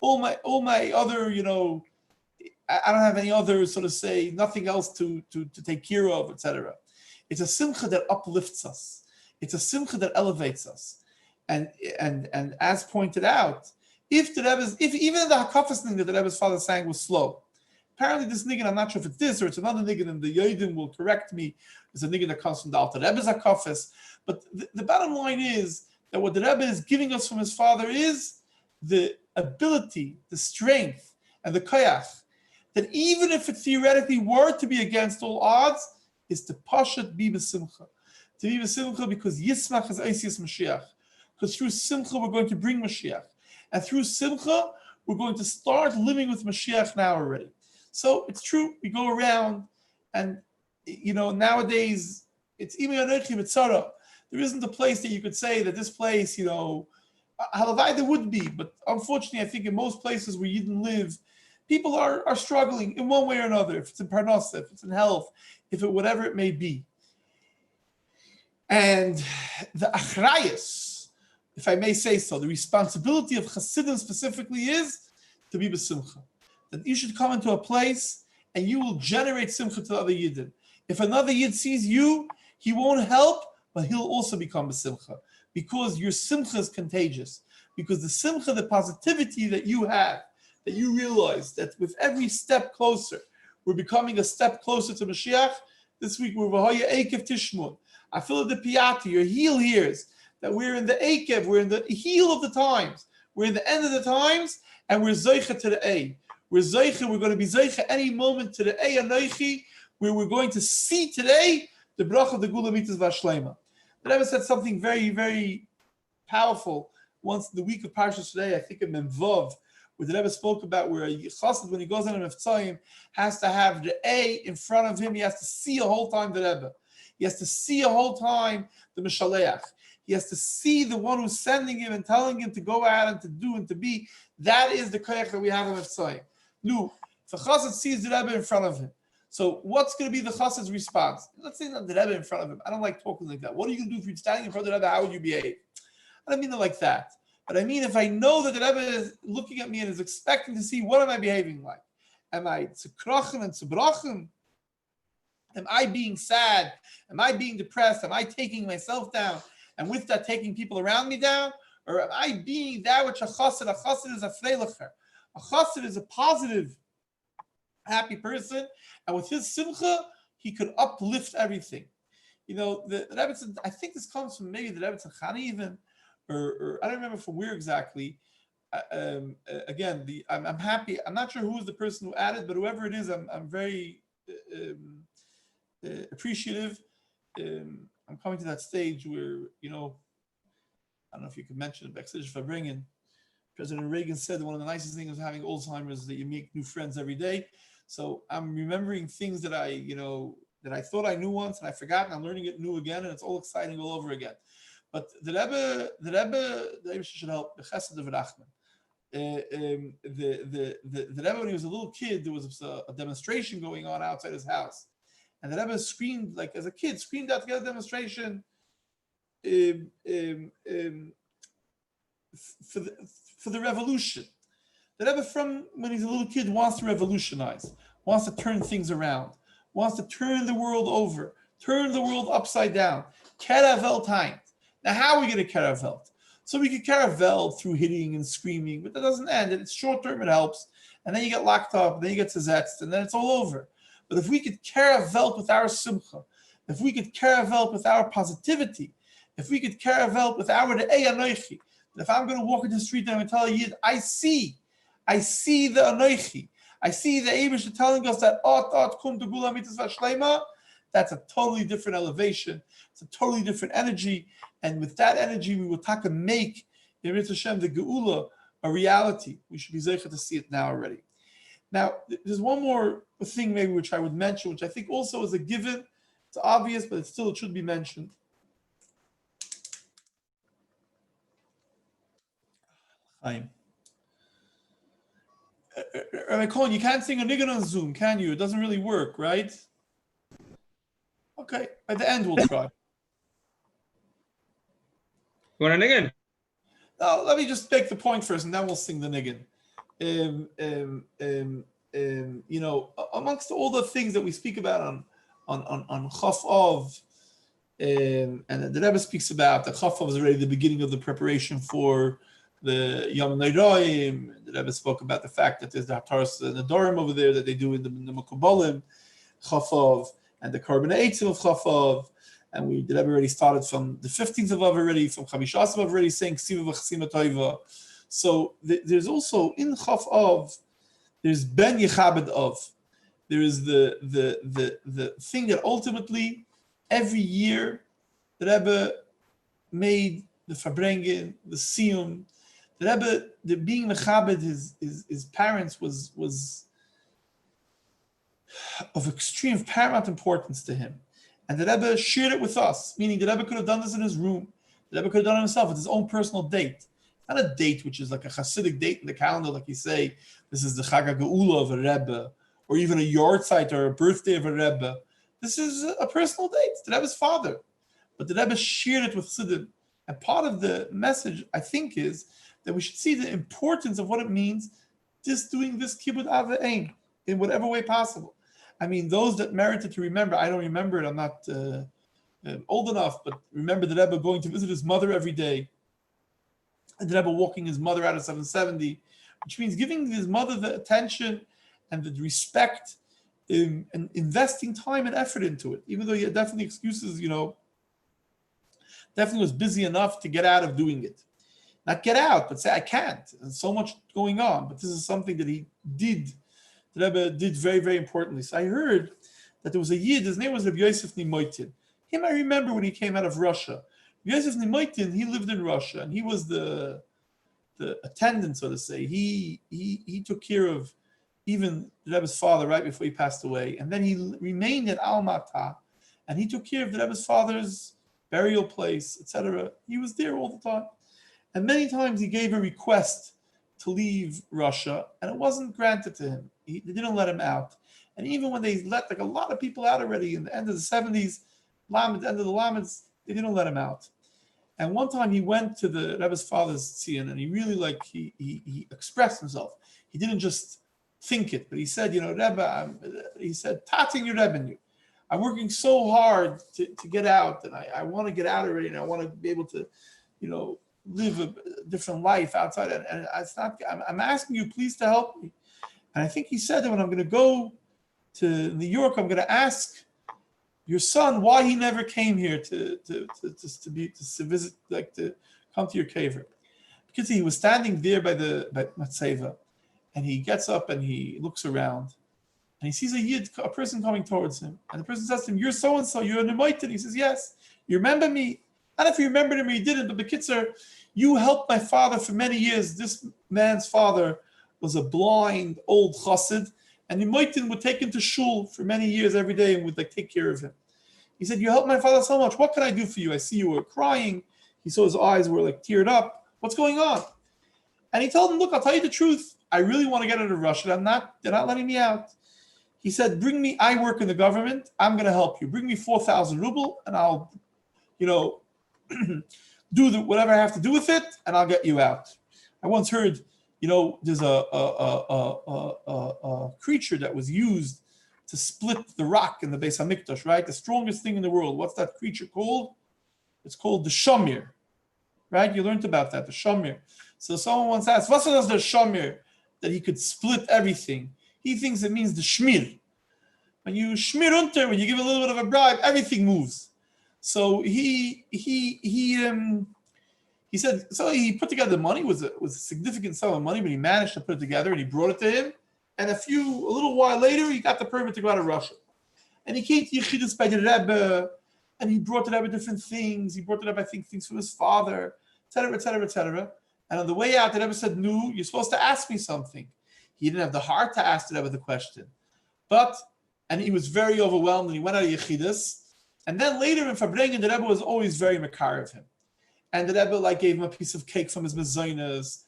all my other, I don't have any other, so to say, nothing else to take care of, etc. It's a simcha that uplifts us. It's a simcha that elevates us. And as pointed out, if even the hakafas thing that the Rebbe's father sang was slow, apparently this niggun, I'm not sure if it's this or it's another niggun, and the Yodim will correct me, it's a niggun that comes from the Alter Rebbe's hakafas. But the bottom line is that what the Rebbe is giving us from his father is the ability, the strength, and the koyach, that even if it theoretically were to be against all odds, is to pashat be b'simcha. To be b'simcha because Yismach is Eisias Mashiach. Because through Simcha, we're going to bring Mashiach. And through Simcha, we're going to start living with Mashiach now already. So it's true, we go around, and nowadays, it's Imi Anochi Mitzara. There isn't a place that you could say that this place, Halavai there would be, but unfortunately, I think in most places where you didn't live, people are struggling in one way or another, if it's in Parnasa, if it's in health, whatever it may be. And the achrayus, if I may say so, the responsibility of Chassidim specifically is to be b'simcha. That you should come into a place and you will generate simcha to the other Yidden. If another Yid sees you, he won't help, but he'll also become b'simcha. Because your simcha is contagious. Because the simcha, the positivity that you have, that you realize that with every step closer, we're becoming a step closer to Mashiach. This week we're v'haya eikev tishmun. I feel the piyati, your heel hears that we're in the eikev, we're in the heel of the times, we're in the end of the times, and we're zeicha to the A. We're going to be zeicha any moment to the A anoichi, where we're going to see today the brach of the Gula Mitzvah Vashlema. The Rebbe said something very, very powerful once the week of Parshas today, I think in Memvav, where the Rebbe spoke about where a chassid, when he goes on a Meftzayim, has to have the A in front of him. He has to see a whole time the Rebbe. He has to see a whole time the Mishaleach. He has to see the one who's sending him and telling him to go out and to do and to be. That is the koyach that we have in Meftzayim. No, if a chassid sees the Rebbe in front of him, so what's going to be the chassid's response? Let's say that the Rebbe in front of him. I don't like talking like that. What are you going to do if you're standing in front of the Rebbe? How would you behave? I don't mean it like that. But I mean, if I know that the Rebbe is looking at me and is expecting to see what am I behaving like? Am I tzukrochen and tzubrochem? Am I being sad? Am I being depressed? Am I taking myself down? And with that, taking people around me down? Or am I being that which a chassid is a freilacher? A chassid is a positive, happy person. And with his simcha, he could uplift everything. The Rebbe said, I think this comes from maybe the Rebbe Tzachani even, or I don't remember from where exactly. again, I'm happy. I'm not sure who is the person who added, but whoever it is, I'm very appreciative. I'm coming to that stage where, I don't know if you can mention it, backstage Farbrengen. President Reagan said that one of the nicest things of having Alzheimer's is that you make new friends every day. So I'm remembering things that I thought I knew once and I forgot, and I'm learning it new again, and it's all exciting all over again. But the Rebbe should help. The Chesed of Rachman. The Rebbe, when he was a little kid, there was a demonstration going on outside his house, and the Rebbe screamed, like as a kid, screamed out to get a demonstration for the revolution. The Rebbe, from when he's a little kid, wants to revolutionize, wants to turn things around, wants to turn the world over, turn the world upside down. Kera time. Now, how are we going to kera welt? So we could kera through hitting and screaming, but that doesn't end. It's short term, it helps. And then you get locked up, then you get zezetzt, and then it's all over. But if we could kera welt with our simcha, if we could kera welt with our positivity, if we could kera welt with our de'ei anoichi, that if I'm going to walk into the street and I'm going to tell a yid, I see the anoichi, I see the Eibush telling us that kum to gula mitzvah shleima. That's a totally different elevation. It's a totally different energy. And with that energy, we will make Yirmit Hashem, the Geula, a reality. We should be zeicha to see it now already. Now, there's one more thing maybe which I would mention, which I think also is a given. It's obvious, but it should be mentioned. Rabbi Cohen, you can't sing a niggun on Zoom, can you? It doesn't really work, right? Okay, at the end we'll try. You want a niggun? No, let me just make the point first, and then we'll sing the niggun. Amongst all the things that we speak about on Chaf Av, and the Rebbe speaks about, the Chaf Av is already the beginning of the preparation for the Yom Neiroim. The Rebbe spoke about the fact that there's the Hataras and the Dorim over there that they do in the Mekubalim, Chaf Av, and the Korban Eitzim of Chaf Av. And the Rebbe already started from the 15th of Av already, from Chamisha Av already saying Ksiva v'Chasima Toiva. So there's also in Chaf Av, there's Ben Yechabed Av. There is the thing that ultimately every year the Rebbe made the Farbrengen, the Siyum. The Rebbe, the being Mechabed his parents was of extreme paramount importance to him. And the Rebbe shared it with us, meaning the Rebbe could have done this in his room. The Rebbe could have done it himself with his own personal date. Not a date which is like a Hasidic date in the calendar, like you say, this is the Chag HaGeula of a Rebbe, or even a yahrzeit or a birthday of a Rebbe. This is a personal date. It's the Rebbe's father. But the Rebbe shared it with Siddim. And part of the message, I think, is that we should see the importance of what it means just doing this Kibbud Av V'Ein in whatever way possible. I mean, those that merited to remember, I don't remember it, I'm not old enough, but remember the Rebbe going to visit his mother every day, and the Rebbe walking his mother out of 770, which means giving his mother the attention and the respect and investing time and effort into it, even though he had definitely excuses, definitely was busy enough to get out of doing it. Not get out, but say, I can't. There's so much going on, but this is something that he did. The Rebbe did very, very importantly. So I heard that there was a Yid, his name was Rabbi Yosef Nimoitin. Him I remember when he came out of Russia. Yosef Nimoitin, he lived in Russia, and he was the attendant, so to say. He took care of even the Rebbe's father right before he passed away. And then he remained at Almaty, and he took care of the Rebbe's father's burial place, etc. He was there all the time. And many times he gave a request to leave Russia, and it wasn't granted to him. They didn't let him out. And even when they let a lot of people out already in the end of the 70s, end of the Lameds, they didn't let him out. And one time he went to the Rebbe's father's tziyun, and he really he expressed himself. He didn't just think it, but he said, Rebbe, he said, Tatin your Rebbe, I'm working so hard to get out, and I want to get out already, and I want to be able to, live a different life outside. And it's not. I'm asking you, please, to help me. And I think he said that when I'm going to go to New York, I'm going to ask your son why he never came here to visit, like to come to your kever. He was standing there by Matseva, and he gets up and he looks around, and he sees a person coming towards him, and the person says to him, "You're so and so. You're an Emaitin." He says, "Yes." "You remember me?" "And if you remembered him or you didn't, but Bekitzer, you helped my father for many years. This man's father was a blind old chassid, and the Emaitin would take him to shul for many years every day and would take care of him. He said, you helped my father so much. What can I do for you? I see you were crying." He saw his eyes were teared up. "What's going on?" And he told him, "Look, I'll tell you the truth. I really want to get out of Russia. They're not letting me out." He said, I work in the government. I'm going to help you. Bring me 4,000 ruble and I'll, do whatever I have to do with it and I'll get you out. I once heard, there's a creature that was used to split the rock in the Beis Hamikdash, right? The strongest thing in the world. What's that creature called? It's called the Shamir, right? You learned about that, the Shamir. So someone once asked, "What's the Shamir?" That he could split everything. He thinks it means the Shmir. When you shmir unter, when you give a little bit of a bribe, everything moves. So he said, so he put together the money, was a significant sum of money, but he managed to put it together and he brought it to him. And a little while later, he got the permit to go out of Russia. And he came to Yechidus by the Rebbe, and he brought to the Rebbe different things. He brought to the Rebbe, I think, things from his father, etc., etc., etc. And on the way out, the Rebbe said, "No, you're supposed to ask me something." He didn't have the heart to ask the Rebbe the question. And he was very overwhelmed, and he went out of Yechidus. And then later in Farbrengen, the Rebbe was always very makar of him. And the Rebbe gave him a piece of cake from his mezainas.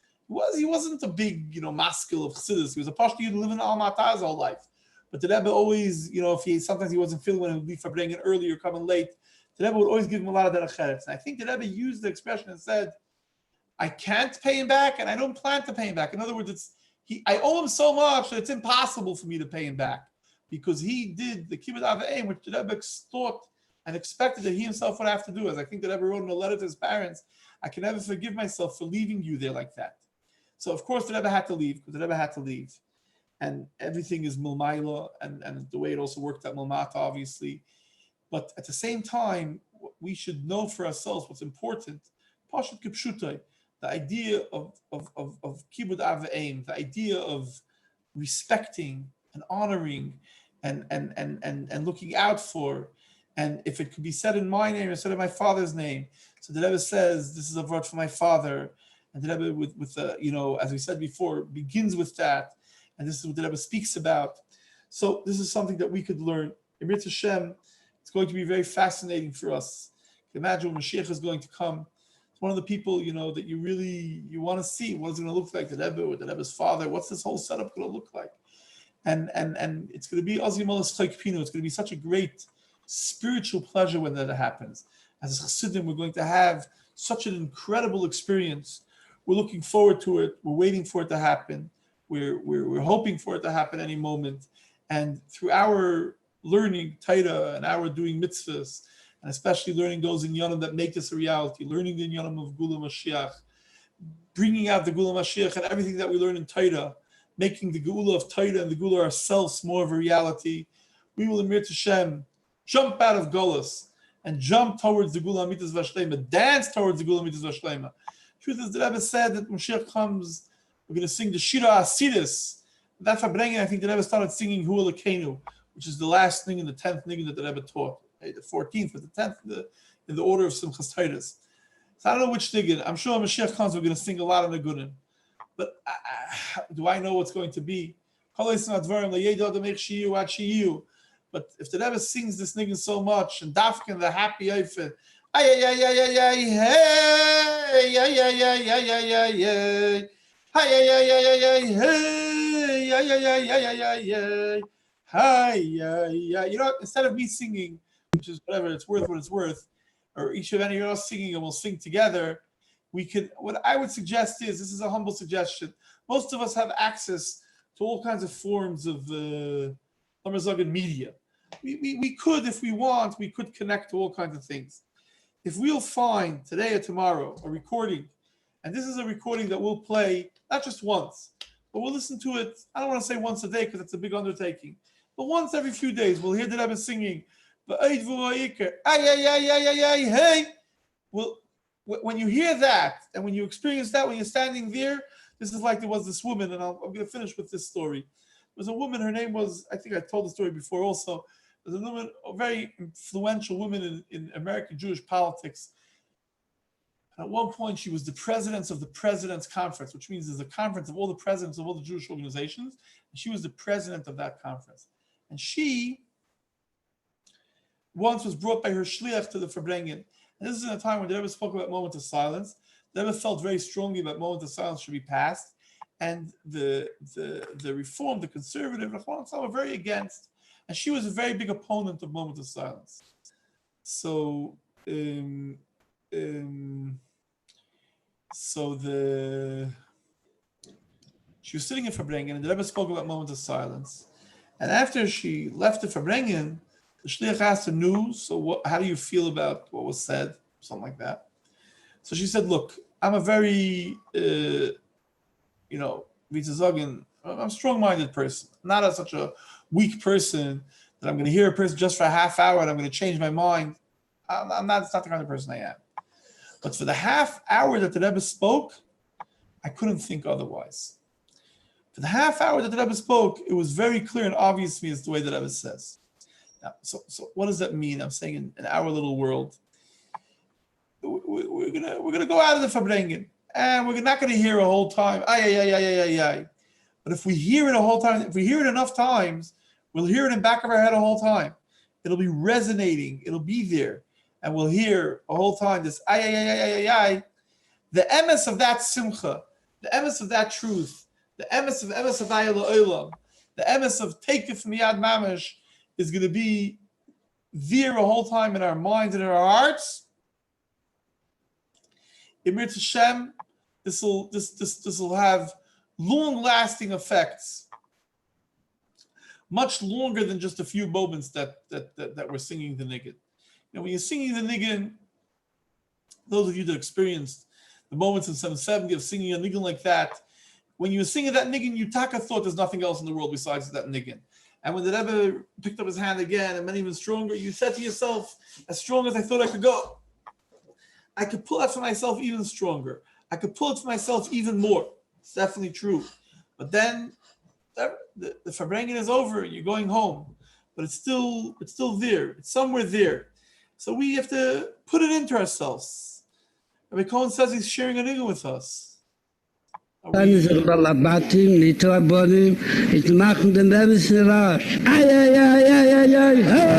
He wasn't a big, maskil of Chassidus. He was a pashto Yid living in Almaty his whole life. But the Rebbe always, if sometimes he wasn't feeling when he would leave Farbrengen early or coming late, the Rebbe would always give him a lot of derech eretz. And I think the Rebbe used the expression and said, "I can't pay him back, and I don't plan to pay him back." In other words, I owe him so much that it's impossible for me to pay him back, because he did the kibbutz avayim, which the Rebbe thought and expected that he himself would have to do. As I think the Rebbe wrote in a letter to his parents, "I can never forgive myself for leaving you there like that." So of course the Rebbe had to leave, and everything is milmaila, and the way it also worked out milmata, obviously. But at the same time, we should know for ourselves what's important. Pashat kipshutai, the idea of kibbutz avayim, the idea of respecting and honoring and looking out for, and if it could be said in my name instead of my father's name. So the Rebbe says, "This is a word for my father," and the Rebbe with as we said before, begins with that, and this is what the Rebbe speaks about. So this is something that we could learn. In Mirz Hashem, it's going to be very fascinating for us. Imagine when Mashiach is going to come. It's one of the people, that you want to see. What is it going to look like? The Rebbe or the Rebbe's father? What's this whole setup going to look like? And it's going to be Azim Olas Chayk Pino. It's going to be such a great spiritual pleasure when that happens. As Chassidim, we're going to have such an incredible experience. We're looking forward to it. We're waiting for it to happen. We're hoping for it to happen any moment. And through our learning Torah and our doing mitzvahs, and especially learning those inyanim that make this a reality, learning the inyanim of Gula Mashiach, bringing out the Gula Mashiach and everything that we learn in Torah, making the Geula of Torah and the Geula ourselves more of a reality, we will, in Mirz Hashem, jump out of Golas and jump towards the Geula Amitas Vashlema, dance towards the Geula Amitas Vashlema. Truth is, the Rebbe said that when Mashiach comes, we're going to sing the Shira Asidis. That Farbrengen, I think the Rebbe started singing Hu Elokeinu, which is the last thing in the 10th nigun that the Rebbe taught. The 14th, but the 10th in the order of Simchas Torahs. So I don't know which nigun. I'm sure when Mashiach comes, we're going to sing a lot of nigunim. But do I know what's going to be? But if the Rebbe sings this nigun so much, and Dafkin, the happy Eifet, ay, ay, ay, ay, ay, ay, hey, ay, ay, ay, ay, ay, ay, ay, ay, ay, ay, ay, ay, ay, hey, ay, ay, ay, ay, ay, ay, ay, hi, yeah. Instead of me singing, which is whatever, it's worth what it's worth, or each of any of us singing and we'll sing together, we could, what I would suggest is, this is a humble suggestion, most of us have access to all kinds of forms of media. We could, if we want, we could connect to all kinds of things. If we'll find today or tomorrow a recording, and this is a recording that we'll play not just once, but we'll listen to it, I don't want to say once a day because it's a big undertaking, but once every few days, we'll hear the Rebbe singing, hey. Well, when you hear that and when you experience that, when you're standing there, this is like there was this woman, and I'm going to finish with this story. There was a woman, her name was, I think I told the story before also, there's a woman, a very influential woman in American Jewish politics. And at one point, she was the president of the President's Conference, which means there's a conference of all the presidents of all the Jewish organizations, and she was the president of that conference. And she once was brought by her shliach to the Farbrengen. And this is in a time when the Rebbe spoke about moments of silence. The Rebbe felt very strongly that moments of silence should be passed. And the reform, the conservative, were very against. And she was a very big opponent of moments of silence. So, she was sitting in Farbrengen, and the Rebbe spoke about moments of silence. And after she left the Farbrengen, the shliach asked her, so how do you feel about what was said? Something like that. So she said, look, I'm a very, I'm a strong-minded person. I'm not such a weak person that I'm going to hear a person just for a half hour and I'm going to change my mind. It's not the kind of person I am. But for the half hour that the Rebbe spoke, I couldn't think otherwise. For the half hour that the Rebbe spoke, it was very clear and obvious to me as the way that Rebbe says. Now, so what does that mean? I'm saying in our little world, we're gonna go out of the Farbrengen, and we're not gonna hear a whole time. But if we hear it a whole time, if we hear it enough times, we'll hear it in the back of our head a whole time. It'll be resonating. It'll be there, and we'll hear a whole time this The emes of that simcha, the emes of that truth, the emes of ayel olam, the emes of take it from Yad Mamash is going to be there a whole time in our minds and in our hearts. Emir Hashem, this will have long-lasting effects, much longer than just a few moments that we're singing the niggin. When you're singing the niggin, those of you that experienced the moments in 770 of singing a niggin like that, when you were singing that niggin, you taka thought there's nothing else in the world besides that niggin. And when the Rebbe picked up his hand again and went even stronger, you said to yourself, as strong as I thought I could go, I could pull it for myself even stronger. I could pull it for myself even more. It's definitely true. But then the Farbrengen is over, you're going home. But it's still there. It's somewhere there. So we have to put it into ourselves. Rabbi Cohen says he's sharing a nigga with us. Dann ist Ballabatim, die Torbonim, ich machen den Rebischen rasch. Hey!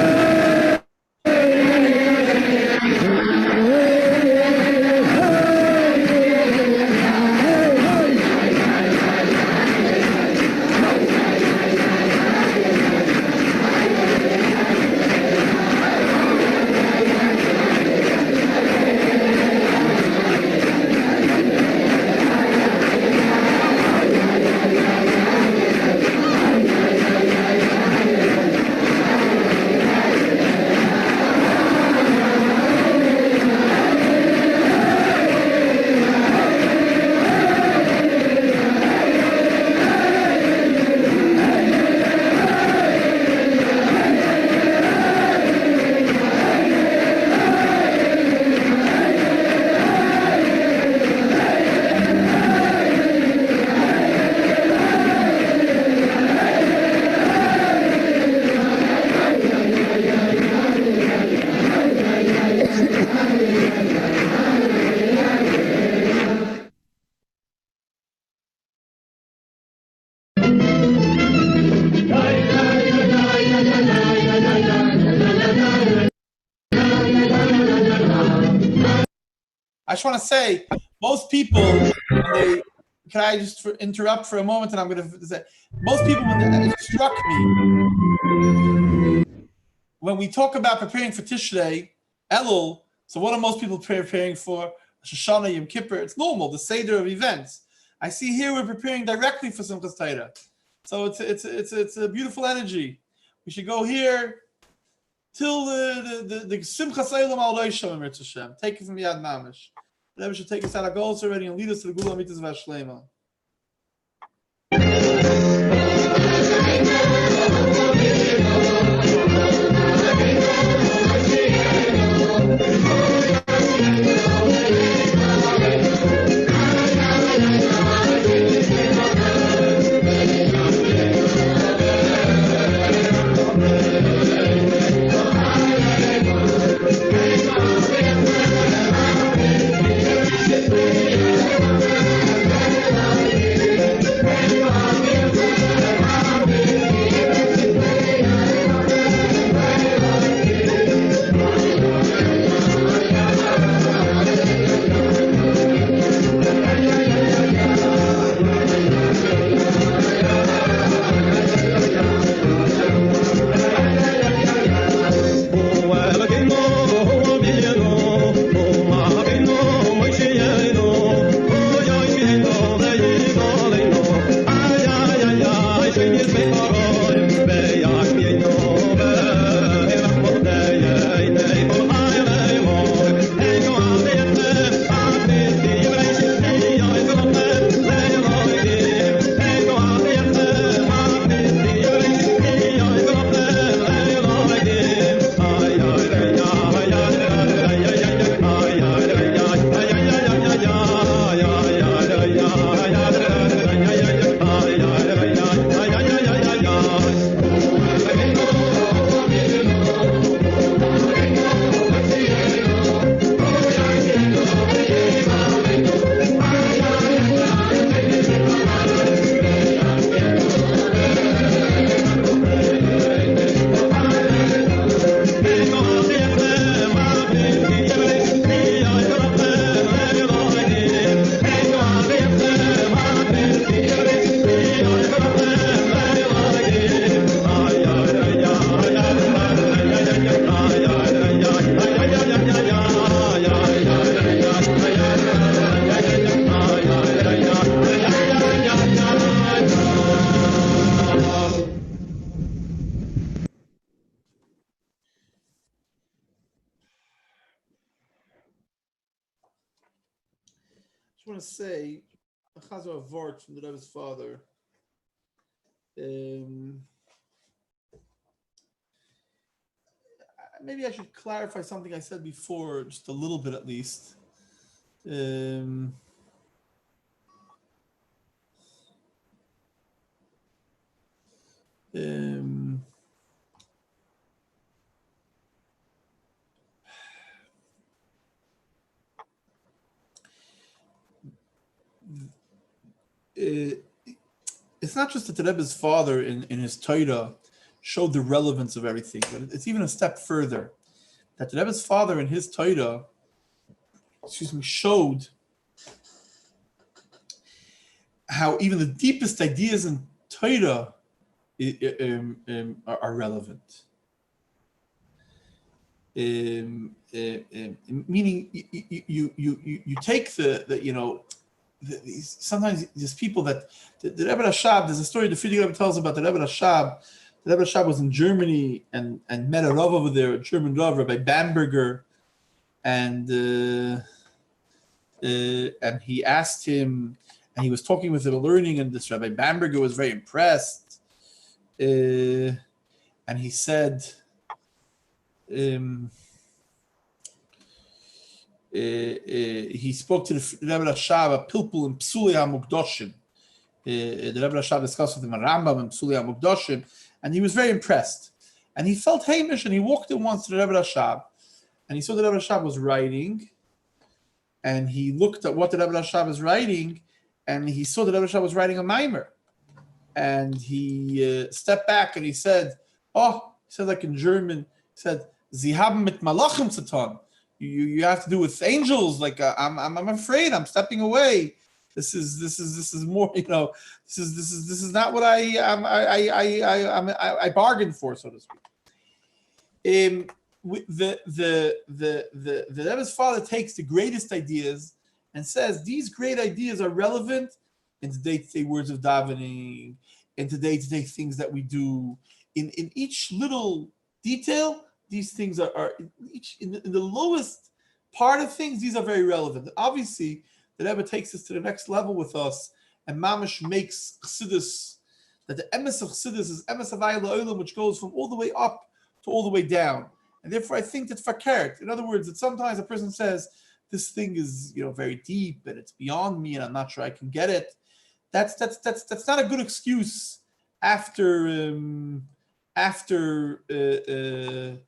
I just want to say, most people, can I just interrupt for a moment? And I'm going to say, most people, it struck me, when we talk about preparing for Tishrei, Elul, so what are most people preparing for? Shoshana, Yom Kippur, it's normal, the Seder of events. I see here we're preparing directly for Simchas Torah. So it's a beautiful energy. We should go here till the Simchas Olam al Rosham Emir Hashem. Take it from Yad Mamash. The Rebbe should take us out of goals already and lead us to the Gula Mitzvah Vashlema. want to say a chazar of vort from the Rebbe's father. Maybe I should clarify something I said before, just a little bit at least. It's not just that the Rebbe's father in his Torah showed the relevance of everything, but it's even a step further. That the Rebbe's father in his Torah, showed how even the deepest ideas in Torah are relevant. Meaning, you take sometimes there's people that the Rebbe Rashab. There's a story the Frierdiker Rebbe tells about the Rebbe Rashab. The Rebbe Rashab was in Germany and met a Rav over there, a German Rav, Rabbi Bamberger, and he asked him, and he was talking with him, learning, and this Rabbi Bamberger was very impressed, and he said, he spoke to the Rebbe Rashab, a pilpul and psuli hamukdoshim. The Rebbe Rashab discussed with him a Rambam and psuli hamukdoshim, and he was very impressed. And he felt hamish, and he walked in once to the Rebbe Rashab, and he saw the Rebbe Rashab was writing, and he looked at what the Rebbe Rashab was writing, and he saw the Rebbe Rashab was writing a mimer, and he stepped back and he said, "Oh," he said like in German, he said, "Sie haben mit Malachim zu tun." You have to do with angels. Like I'm afraid. I'm stepping away. This is more. This is not what I bargained for, so to speak. The Rebbe's father takes the greatest ideas and says these great ideas are relevant in the day-to-day words of davening, in the day-to-day things that we do, in each little detail. These things are each in the lowest part of things. These are very relevant. And obviously, the Rebbe takes us to the next level with us, and Mamish makes Chassidus, that the emes of Chassidus is emes havaya la'olam, which goes from all the way up to all the way down. And therefore, I think that fakert, in other words, that sometimes a person says, this thing is very deep and it's beyond me and I'm not sure I can get it. That's not a good excuse after the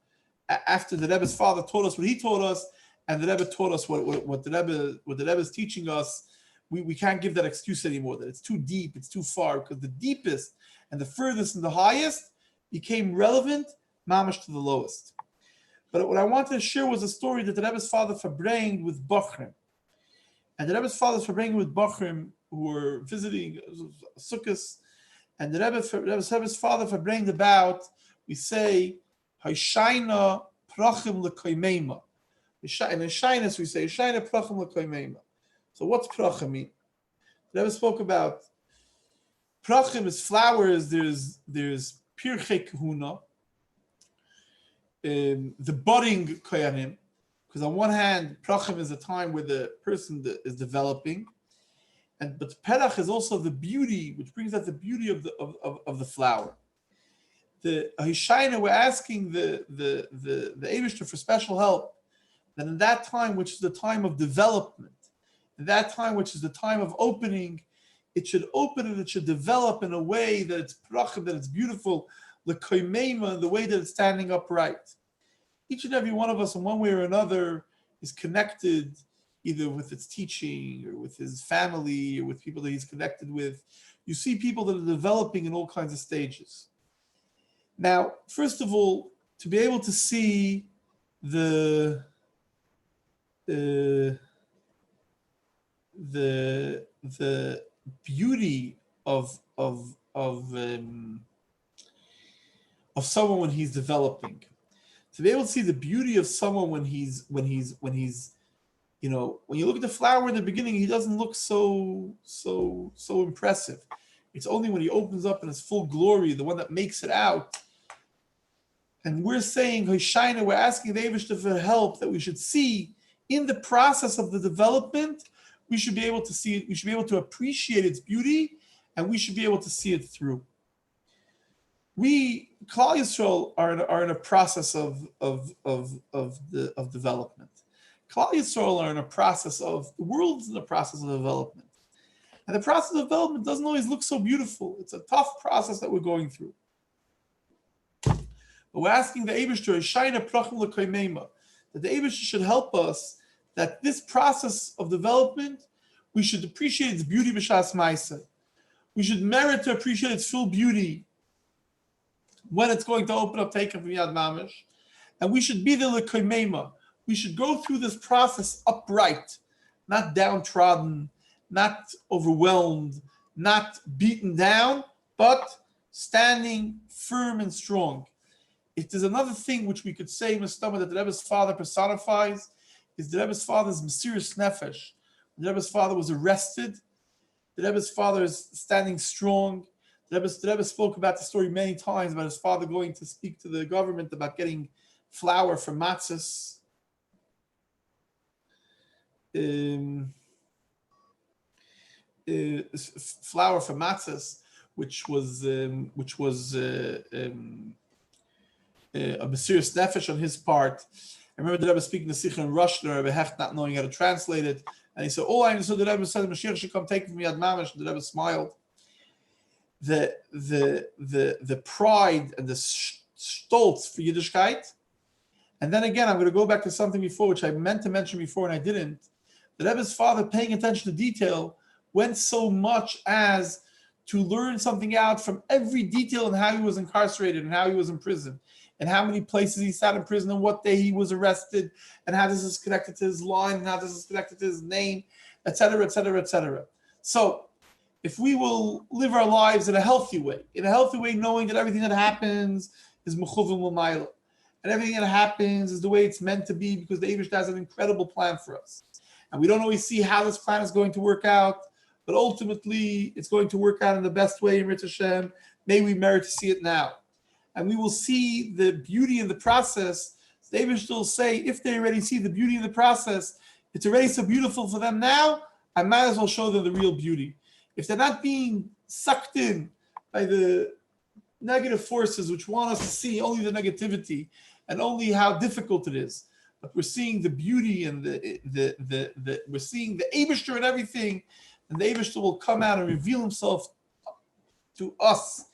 Rebbe's father taught us what he taught us, and the Rebbe taught us what the Rebbe is teaching us. We can't give that excuse anymore, that it's too deep, it's too far, because the deepest and the furthest and the highest became relevant, mamash, to the lowest. But what I wanted to share was a story that the Rebbe's father Farbrengen with Bachrim. And the Rebbe's father Farbrengen with Bachrim, who were visiting Sukkot, and the Rebbe's father Farbrengen about, we say, Haishayna prachim lekoimeima. In Shyness we say, Haishayna prachim lekoimeima. So what's prachim mean? The Rebbe spoke about prachim is flowers. There's pirchei kahuna, the budding koyanim, because on one hand, prachim is a time where the person is developing, but perach is also the beauty, which brings out the beauty of the flower. The Hishayna, we're asking the Eibishter for special help, that in that time, which is the time of development, in that time, which is the time of opening, it should open and it should develop in a way that it's prachim, that it's beautiful, l'koimeima, the way that it's standing upright. Each and every one of us, in one way or another, is connected either with its teaching or with his family or with people that he's connected with. You see people that are developing in all kinds of stages. Now, first of all, to be able to see the beauty of someone when he's developing, to be able to see the beauty of someone when he's when you look at the flower in the beginning, he doesn't look so impressive. It's only when he opens up in his full glory, the one that makes it out. And we're saying, Hoshayna, we're asking the Eibishter for help, that we should see in the process of the development, we should be able to see it, we should be able to appreciate its beauty, and we should be able to see it through. We, Klal Yisrael, are in a process of development. Klal Yisrael are in a process of, the world's in a process of development. And the process of development doesn't always look so beautiful. It's a tough process that we're going through. But we're asking the Eibishter, that the Eibishter should help us, that this process of development, we should appreciate its beauty b'shas ma'aseh. We should merit to appreciate its full beauty when it's going to open up taken from Yad Mamish. And we should be the l'koimema. We should go through this process upright, not downtrodden, not overwhelmed, not beaten down, but standing firm and strong. If there's another thing which we could say, Mustama, that the Rebbe's father personifies, is the Rebbe's father's mysterious nefesh. The Rebbe's father was arrested. The Rebbe's father is standing strong. The Rebbe spoke about the story many times about his father going to speak to the government about getting flour for matzahs. Flour for matzahs, which was a mysterious nefesh on his part. I remember the Rebbe speaking to Sikha in Russian, the Rebbe Hecht not knowing how to translate it, and he said, "Oh, I understood." The Rebbe said, "Mashiach should come take it from Yad Mamish." And the Rebbe smiled. The pride and the stolz for Yiddishkeit. And then again, I'm going to go back to something before, which I meant to mention before and I didn't. The Rebbe's father, paying attention to detail, went so much as to learn something out from every detail in how he was incarcerated and how he was in prison, and how many places he sat in prison and what day he was arrested, and how this is connected to his line, and how this is connected to his name, etc., etc., etc. So, if we will live our lives in a healthy way, knowing that everything that happens is mechuvim l'mayla, and everything that happens is the way it's meant to be, because the Eibush has an incredible plan for us. And we don't always see how this plan is going to work out, but ultimately it's going to work out in the best way in Rit Hashem. May we merit to see it now. And we will see the beauty in the process. The Eibush will say, if they already see the beauty in the process, it's already so beautiful for them now, I might as well show them the real beauty. If they're not being sucked in by the negative forces which want us to see only the negativity and only how difficult it is, but we're seeing the beauty and we're seeing the Eibishter and everything, and the Eibishter will come out and reveal himself to us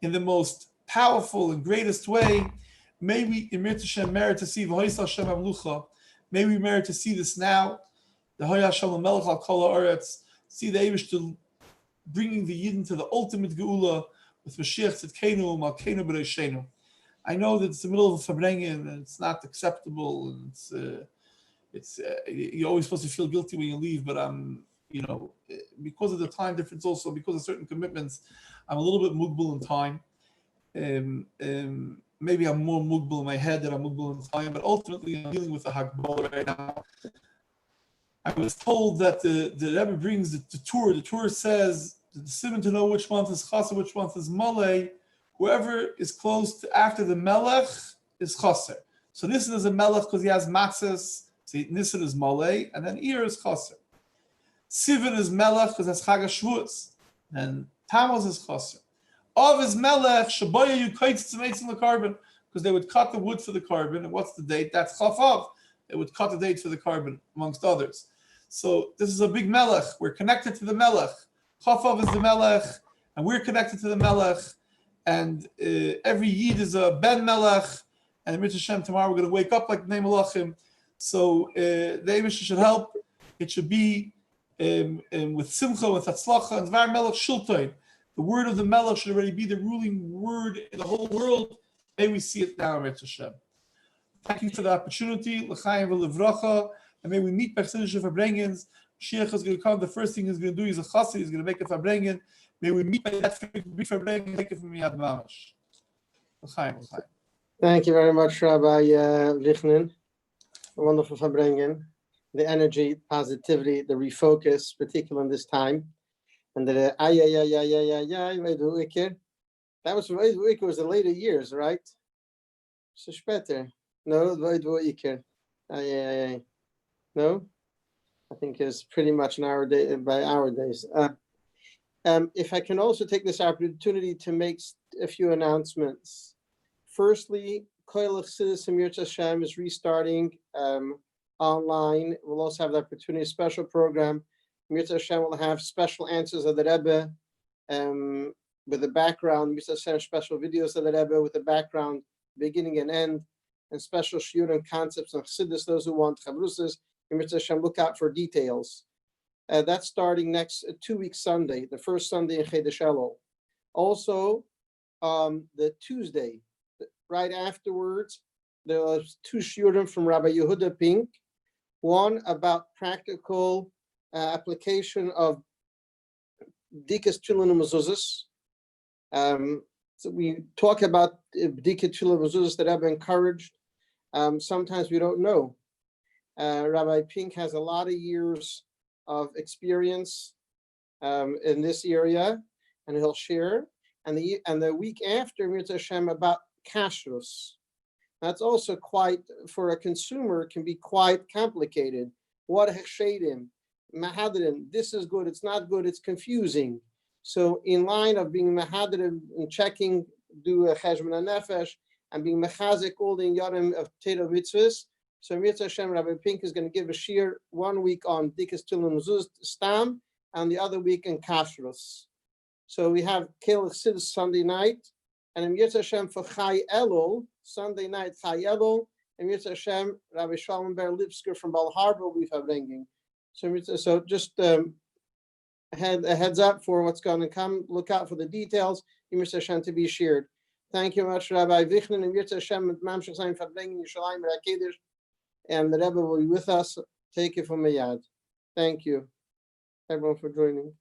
in the most powerful and greatest way. May we merit to see V'hoisal Hashem Amlucha. May we merit to see this now. The Hoya Shalom Melech Al Kol Haaretz. See the Eibishter bringing the Yidden to the ultimate Geula with Mashiach Tzidkenu Malkeinu B'Reishenu. I know that it's the middle of a Farbrengen and it's not acceptable, and it's you're always supposed to feel guilty when you leave, but because of the time difference, also because of certain commitments, I'm a little bit mugbal in time. Maybe I'm more mugbal in my head than I'm mugbal in time, but ultimately I'm dealing with a Hagbal right now. I was told that the Rebbe brings the Torah. The Torah says the simon to know which month is Chaser, which month is Malay. Whoever is close to after the Melech is Chaser. So Nisan is a Melech because he has matzahs. So Nisan is Malay, and then Ir is Chaser. Sivan is Melech because that's Chag HaShavuos, and Tammuz is Chaser. Av is Melech Shaboya Yukaitz Tzemeitzim LeKarban, because they would cut the wood for the carbon. And what's the date? That's Chaf Av. They would cut the date for the carbon, amongst others. So this is a big Melech. We're connected to the Melech. Chaf Av is the Melech, and we're connected to the Melech. And every Yid is a Ben Melech. And in Mitzvah Hashem, tomorrow we're going to wake up like Bnei Melachim. So the Eibush should help. It should be with Simcha, with Hatzlacha, and Dvar Melech Shultoin. The word of the Melech should already be the ruling word in the whole world. May we see it now in Mitzvah Hashem. Thank you for the opportunity. L'chaim v'levracha. And may we meet by Chiddush Farbrengens. Mashiach is going to come. The first thing he's going to do is a chassid. He's going to make a Farbrengen. May we meet by that big Farbrengen. Take it from Yad Mamash. L'chaim. Thank you very much, Rabbi Wichnin. A wonderful Farbrengen. The energy, positivity, the refocus, particularly in this time. And the that was was the later years, right? So später. No, no? I think is pretty much an hour day by our days. If I can also take this opportunity to make a few announcements. Firstly, Koil Chassidus Mirz Hashem is restarting online. We'll also have the opportunity, a special program. Mirz Hashem will have special answers of the Rebbe with the background, Mirz Hashem special videos of the Rebbe with the background, beginning and end, and special shiur and concepts of Chassidus, those who want Chavrusas. Mirz Hashem, look out for details. That's starting next 2 weeks Sunday, the first Sunday in Chedesh Elul. Also, the Tuesday, right afterwards, there was 2 shiurim from Rabbi Yehuda Pink. One about practical application of Bdikas Tefillin and Mezuzos. So we talk about Bdikas Tefillin and Mezuzos that Rebbe encouraged. Sometimes we don't know. Rabbi Pink has a lot of years of experience in this area, and he'll share. And the week after, Mirz Hashem, about kashrus. That's also quite, for a consumer, can be quite complicated. What hechshedim, mahadrim, this is good, it's not good, it's confusing. So in line of being mahadrim and checking, do a cheshbon nefesh, and being mechazik all the yarim of Torah mitzvahs. So Mirz Hashem, Rabbi Pink is going to give a shiur 1 week on Bdikas Tefillin and Mezuzos Stam, and the other week in kashrus. So we have Kel Chassidus Sunday night, and in Mirz Hashem for Chai Elul, Sunday night Chai Elul, and Mirz Hashem, Rabbi Shalom Ber Lipsker from Bal Harbor will be Farbrengen. So just a heads up for what's going to come. Look out for the details. Mirz Hashem to be shared. Thank you much, Rabbi Wichnin, and Mirz Hashem Mamshech Zayin Farbrengen Yerushalayim Rakedesh, and the Rebbe will be with us. Take it from Miyad. Thank you, everyone, for joining.